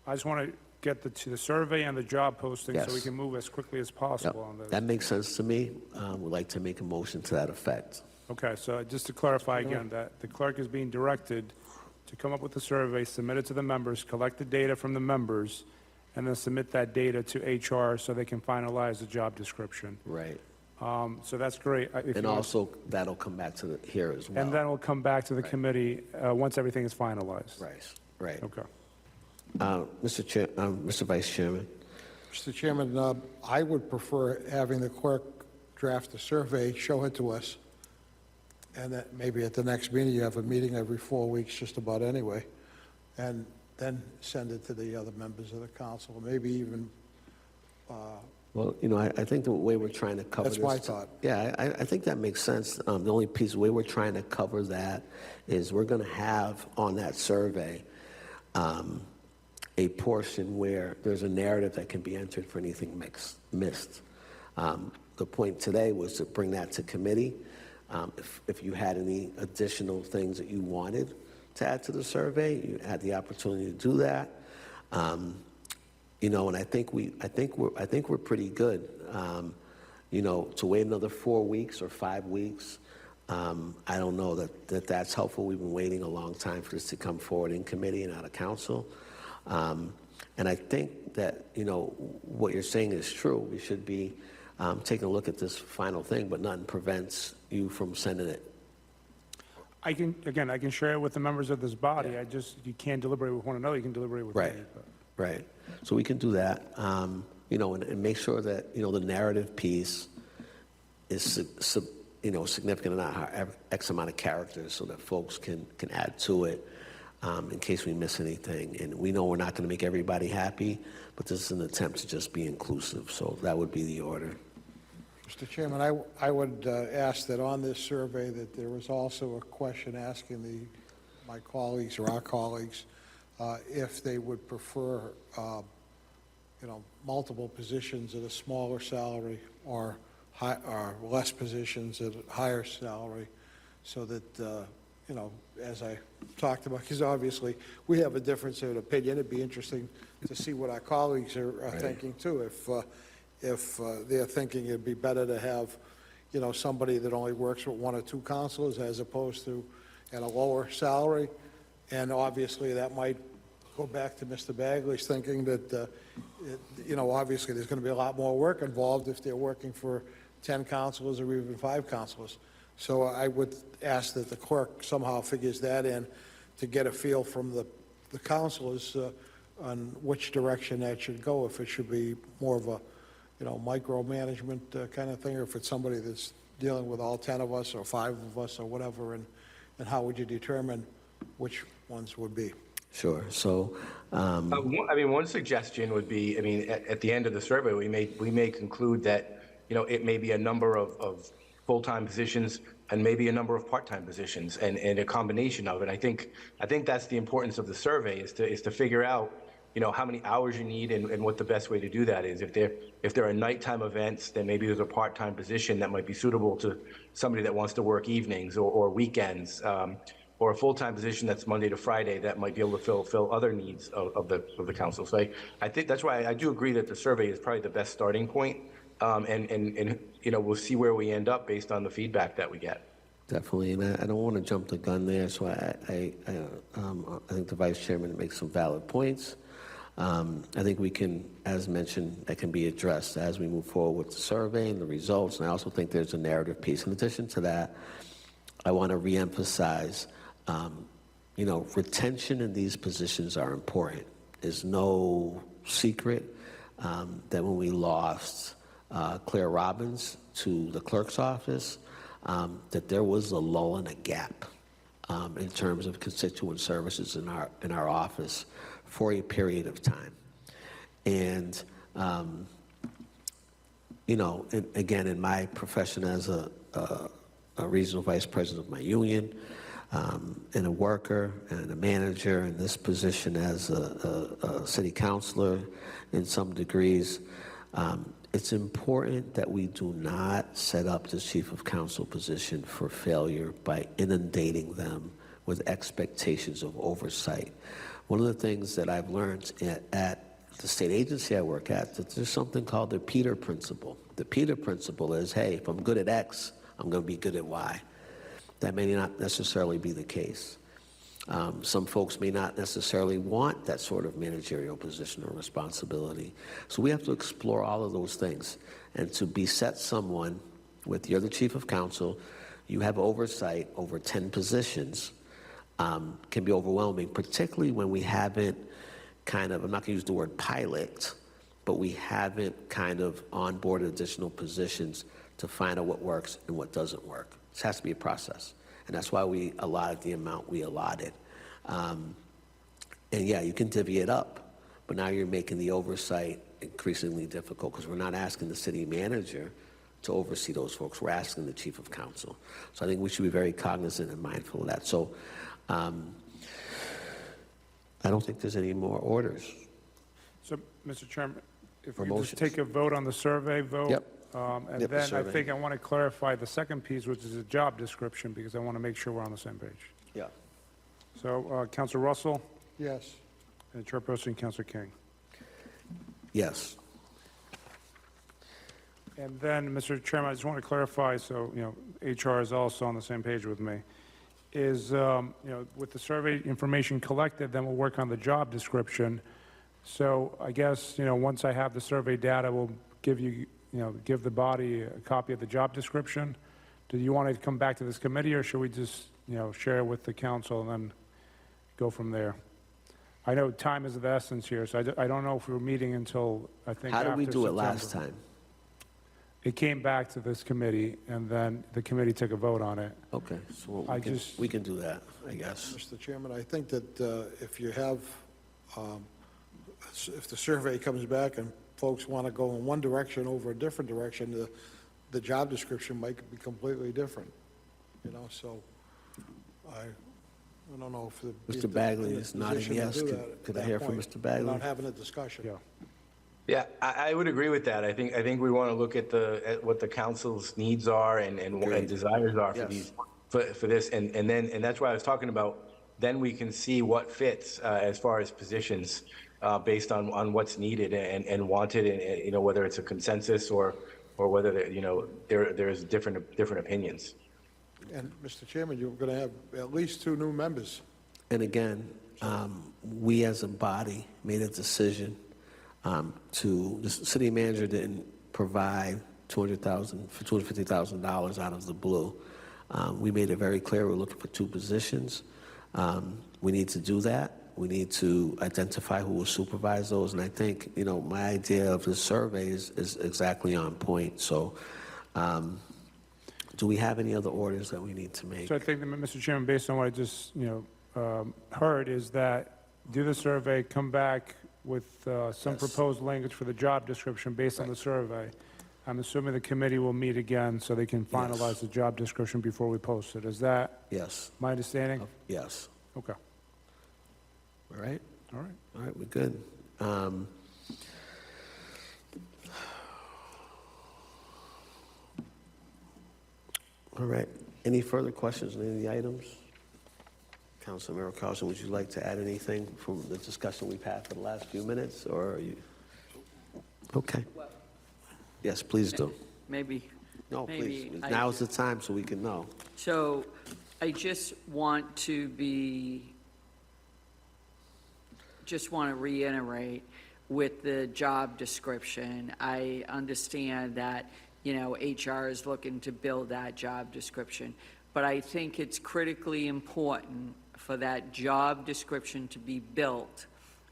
I just want to get to the survey and the job posting so we Yes. can move as quickly as Yep. possible on this. That makes sense to me. Would like to make a motion to that effect. Okay, so just to clarify again, that the clerk is being directed to come up with the survey, submit it to the members, collect the data from the members, and then submit that data to HR so they can finalize the job description. Right. So that's great. If you And want- also, that'll come back to here as well. And then we'll come back to the committee once everything is finalized. Right, right. Okay. Mr. Vice Chairman, Mr. Chairman, I would prefer having the clerk draft the survey, show it to us, and that maybe at the next meeting, you have a meeting every 4 weeks, just about anyway, and then send it to the other members of the council, maybe even, well, I think the way we're trying to cover this. That's my thought. Yeah, I think that makes sense. The only piece, the way we're trying to cover that is we're going to have on that survey a portion where there's a narrative that can be entered for anything missed. The point today was to bring that to committee. If you had any additional things that you wanted to add to the survey, you had the opportunity to do that. And I think we're pretty good. To wait another 4 weeks or 5 weeks, I don't know that's helpful. We've been waiting a long time for this to come forward in committee and out of council. And I think that, what you're saying is true. We should be taking a look at this final thing, but nothing prevents you from sending it. I can share it with the members of this body. You can't deliberate with one another, you can deliberate with Right. me. but- Right. So we can do that, and make sure that, the narrative piece is, significant enough, X amount of characters so that folks can add to it in case we miss anything. And we know we're not going to make everybody happy, but this is an attempt to just be inclusive. So that would be the order. Mr. Chairman, I would ask that on this survey that there was also a question asking my colleagues or our colleagues if they would prefer, multiple positions at a smaller salary or less positions at a higher salary, so that, as I talked about, because obviously we have a difference of opinion. It'd be interesting to see what our colleagues are thinking too. If they're thinking it'd be better to have, somebody that only works with 1 or 2 counselors as opposed to at a lower salary. And obviously that might go back to Mr. Bagley's thinking that, obviously there's going to be a lot more work involved if they're working for 10 counselors or even 5 counselors. So I would ask that the clerk somehow figures that in to get a feel from the counselors on which direction that should go, if it should be more of a, micromanagement kind of thing, or if it's somebody that's dealing with all 10 of us or 5 of us or whatever, and how would you determine which ones would be? Sure. So, One suggestion would be, at the end of the survey, we may conclude that, it may be a number of full-time positions and maybe a number of part-time positions and a combination of it. I think that's the importance of the survey is to figure out, how many hours you need and what the best way to do that is. If there are nighttime events, then maybe there's a part-time position that might be suitable to somebody that wants to work evenings or weekends. Or a full-time position that's Monday to Friday that might be able to fill other needs of the council. So I think that's why I do agree that the survey is probably the best starting point, and we'll see where we end up based on the feedback that we get. definitely, and I don't want to jump the gun there, so I think the Vice Chairman makes some valid points. I think we can, as mentioned, that can be addressed as we move forward with the survey and the results, and I also think there's a narrative piece. In addition to that, I want to reemphasize You know, retention in these positions are important. It's no secret that when we lost Claire Robbins to the clerk's office, that there was a lull and a gap in terms of constituent services in our office for a period of time. And you know, again, in my profession as a regional vice president of my union, and a worker and a manager, in this position as a city councilor in some degrees, it's important that we do not set up the chief of council position for failure by inundating them with expectations of oversight. One of the things that I've learned at the state agency I work at, that there's something called the Peter Principle. The Peter Principle is, hey, if I'm good at X, I'm going to be good at Y. That may not necessarily be the case. Some folks may not necessarily want that sort of managerial position or responsibility. So we have to explore all of those things. And to beset someone with, you're the chief of council, you have oversight over 10 positions, can be overwhelming, particularly when we haven't kind of, I'm not going to use the word pilot, but we haven't kind of onboarded additional positions to find out what works and what doesn't work. This has to be a process, and that's why we allotted the amount we allotted. And yeah, you can divvy it up, but now you're making the oversight increasingly difficult because we're not asking the city manager to oversee those folks. We're asking the chief of council. So I think we should be very cognizant and mindful of that. So I don't think there's any more orders. So, Mr. Chairman, if Or we just motions. take a vote on the survey vote. Yep. And Yep, the then I survey. think I want to clarify the second piece, which is a job description, because I want to make sure we're on the same page. Yeah. So, Counsel Russell Yes. and Chairperson Counsel King. Yes. And then, Mr. Chairman, I just want to clarify, so, you know, HR is also on the same page with me, is, you know, with the survey information collected, then we'll work on the job description. So I guess, you know, once I have the survey data, we'll give you, you know, give the body a copy of the job description. Do you want to come back to this committee, or should we just, you know, share it with the council and then go from there? I know time is of the essence here, so I don't know if we're meeting until, I think, How did we after do it last September. time? It came back to this committee, and then the committee took a vote on it. Okay, so I we can, just- we can do that, I guess. Mr. Chairman, I think that if you have, if the survey comes back and folks want to go in one direction over a different direction, the job description might be completely different, you know, so I don't know if the... Mr. Bagley is nodding position to yes. do Could- that at could I that hear from point Mr. Bagley? Without having a discussion. Yeah. Yeah, I would agree with that. I think we want to look at what the council's needs are and Agreed. desires are for Yes. these, for this. And that's why I was talking about, then we can see what fits as far as positions based on what's needed and wanted, and, you know, whether it's a consensus or whether, you know, there's different opinions. And, Mr. Chairman, you're going to have at least 2 new members. And again, we as a body made a decision the city manager didn't provide $250,000 out of the blue. We made it very clear we're looking for 2 positions. We need to do that. We need to identify who will supervise those. And I think, you know, my idea of the survey is exactly on point. So do we have any other orders that we need to make? So I think, that, Mr. Chairman, based on what I just, you know, heard, is that do the survey, come back with some Yes. proposed language for the job description based on the survey. I'm assuming the committee will meet again so they can finalize the job description before we post it. Is that Yes, my understanding? yes. Okay, All right, all right. all right, we're good. All right, any further questions on any of the items? Councilmember Carlson, would you like to add anything from the discussion we've had for the last few minutes, or are you? Okay. Yes, please do. Maybe. No, please. Maybe I- Now's the time so we can know. So I just want to reiterate with the job description. I understand that, you know, HR is looking to build that job description. But I think it's critically important for that job description to be built,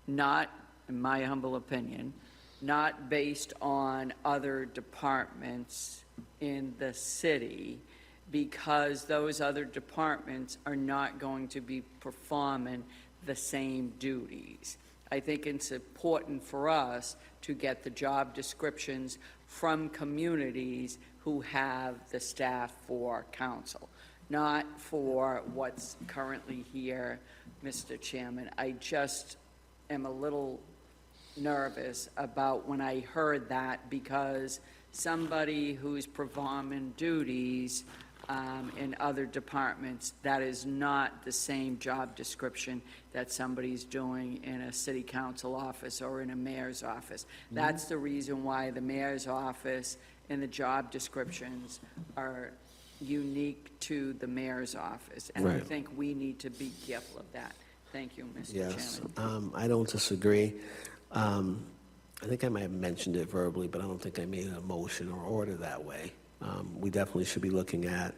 not, in my humble opinion, not based on other departments in the city, because those other departments are not going to be performing the same duties. I think it's important for us to get the job descriptions from communities who have the staff for council, not for what's currently here, Mr. Chairman. I just am a little nervous about when I heard that, because somebody who's performing duties in other departments, that is not the same job description that somebody's doing in a city council office or in a mayor's office. That's the reason why the mayor's office and the job descriptions are unique to the mayor's office. And I Right. think we need to be careful of that. Thank you, Mr. Yes, Chairman. I don't disagree. I think I might have mentioned it verbally, but I don't think I made a motion or order that way. We definitely should be looking at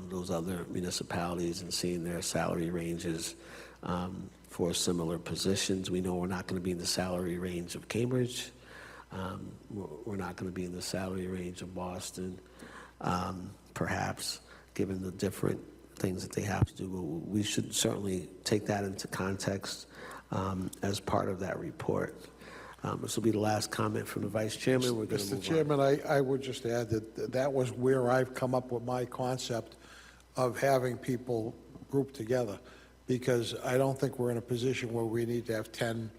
those other municipalities and seeing their salary ranges for similar positions. We know we're not going to be in the salary range of Cambridge. We're not going to be in the salary range of Boston, perhaps, given the different things that they have to do. We should certainly take that into context as part of that report. This will be the last comment from the Vice Chairman. We're going to Mr. move on. Chairman, I would just add that that was where I've come up with my concept of having people grouped together, because I don't think we're in a position where we need to have 10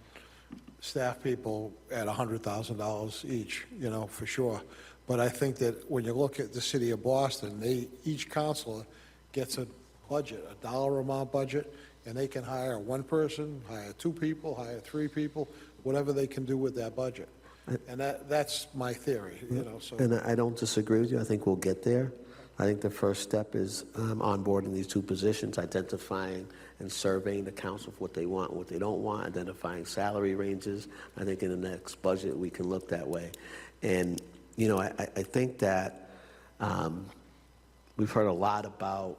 staff people at $100,000 each, for sure. But I think that when you look at the city of Boston, each councilor gets a budget, a dollar amount budget, and they can hire one person, hire two people, hire three people, whatever they can do with that budget. And that's my theory, so. And I don't disagree with you. I think we'll get there. I think the first step is onboarding these two positions, identifying and surveying the council for what they want and what they don't want, identifying salary ranges. I think in the next budget, we can look that way. And, I think that we've heard a lot about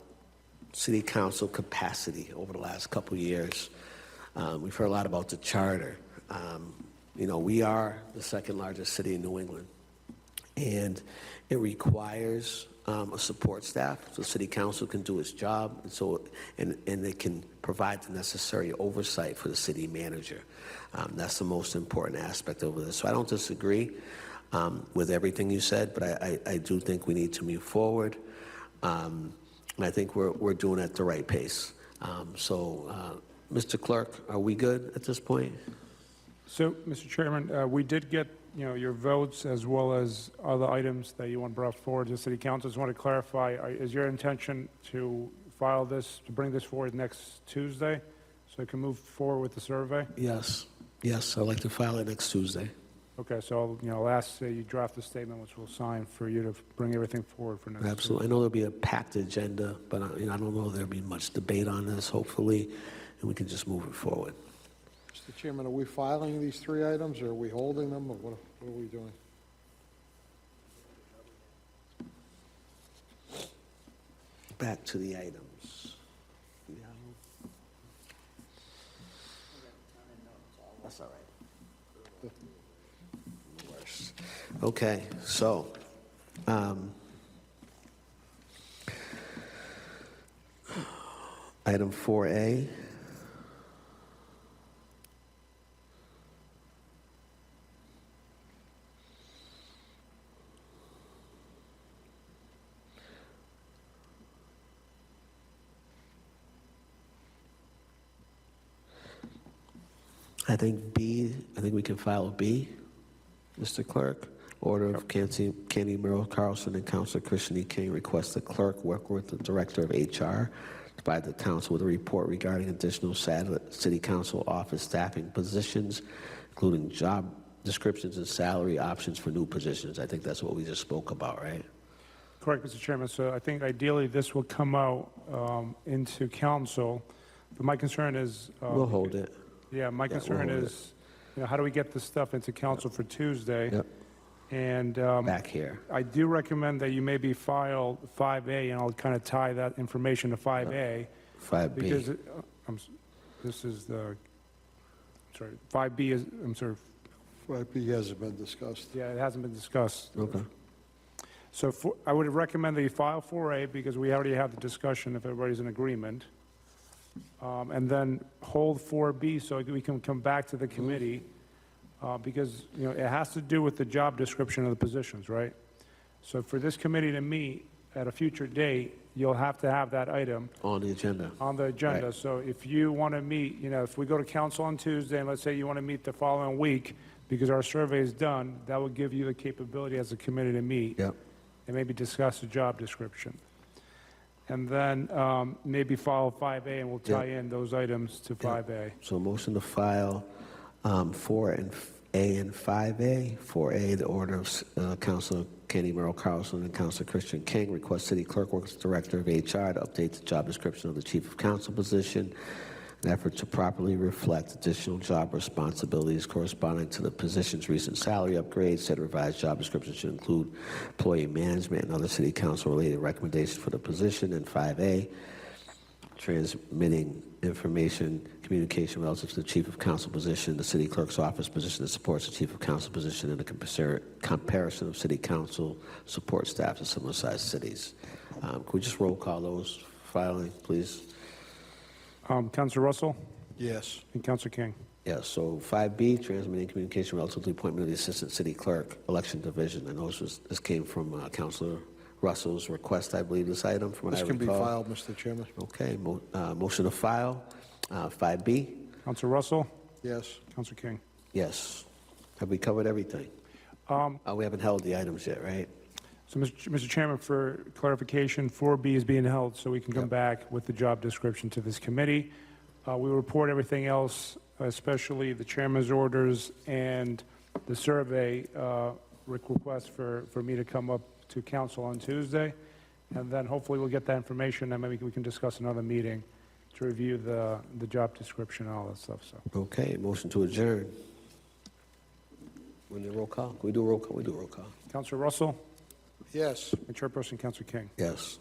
city council capacity over the last couple of years. We've heard a lot about the charter. We are the second largest city in New England, and it requires a support staff so city council can do its job, and they can provide the necessary oversight for the city manager. That's the most important aspect of this. So I don't disagree with everything you said, but I do think we need to move forward. And I think we're doing it at the right pace. Mr. Clerk, are we good at this point? So, Mr. Chairman, we did get, your votes as well as other items that you want brought forward to City Council. Just want to clarify, is your intention to bring this forward next Tuesday so it can move forward with the survey? Yes, I'd like to file it next Tuesday. Okay, so, I'll ask you draft a statement which we'll sign for you to bring everything forward for next Absolutely. I know there'll be a packed agenda, but I don't know there'll be much debate on this, hopefully, and we can just move it forward. Mr. Chairman, are we filing these three items, or are we holding them, or what are we doing? Back to the items. That's all right. Worse. Okay, so, item 4A. I think we can file a B, Mr. Clerk. Order of Candy Merrill Carlson and Councilor Christian E. King request the clerk work with the Director of HR to provide the council with a report regarding additional city council office staffing positions, including job descriptions and salary options for new positions. I think that's what we just spoke about, right? Correct, Mr. Chairman. So I think ideally this will come out into council, but my concern is... We'll hold it. Yeah, my concern we'll hold is, how do we get this stuff into council for Tuesday? Yep. And back here. I do recommend that you maybe file 5A, and I'll kind of tie that information to 5A. 5B. Because this is the, sorry, 5B is, I'm sorry, 5B hasn't been discussed. yeah, it hasn't been discussed. Okay. So I would recommend that you file 4A because we already had the discussion if everybody's in agreement. And then hold 4B so we can come back to the committee because, you know, it has to do with the job description of the positions, right? So for this committee to meet at a future date, you'll have to have that item On the agenda. on the agenda. Right. So if you want to meet, you know, if we go to council on Tuesday, and let's say you want to meet the following week, because our survey is done, that will give you the capability as a committee to meet. Yep. And maybe discuss the job description. And then maybe file 5A, and we'll tie in those items to 5A. So motion to file 4A and 5A. 4A, the order of Councilor Kenny Merrill Carlson and Councilor Christian King request City Clerk Works Director of HR to update the job description of the Chief of Council position, an effort to properly reflect additional job responsibilities corresponding to the position's recent salary upgrade. Said revised job description should include employee management and other City Council-related recommendations for the position. And 5A, transmitting information, communication relative to the Chief of Council position, the City Clerk's office position that supports the Chief of Council position, and a comparison of City Council support staff in similar-sized cities. Could we just roll call those filing, please? Councilor Russell Yes. and Councilor King. Yes, so 5B, transmitting communication relative to the appointment of the Assistant City Clerk, Election Division. I know this came from Councilor Russell's request, I believe, this item, from what I This recall. can be filed, Mr. Chairman. Okay, motion to file, 5B. Councilor Russell, Yes. Councilor King. Yes. Have we covered everything? We haven't held the items yet, right? So, Mr. Chairman, for clarification, 4B is being held so we can come back with the job description to this committee. We report everything else, especially the chairman's orders and the survey request for me to come up to council on Tuesday. And then hopefully we'll get that information and maybe we can discuss another meeting to review the job description and all that stuff, so. Okay, motion to adjourn. We need a roll call? Can we do a roll call? We do a roll call. Councilor Russell Yes. and Chairperson Councilor King. Yes.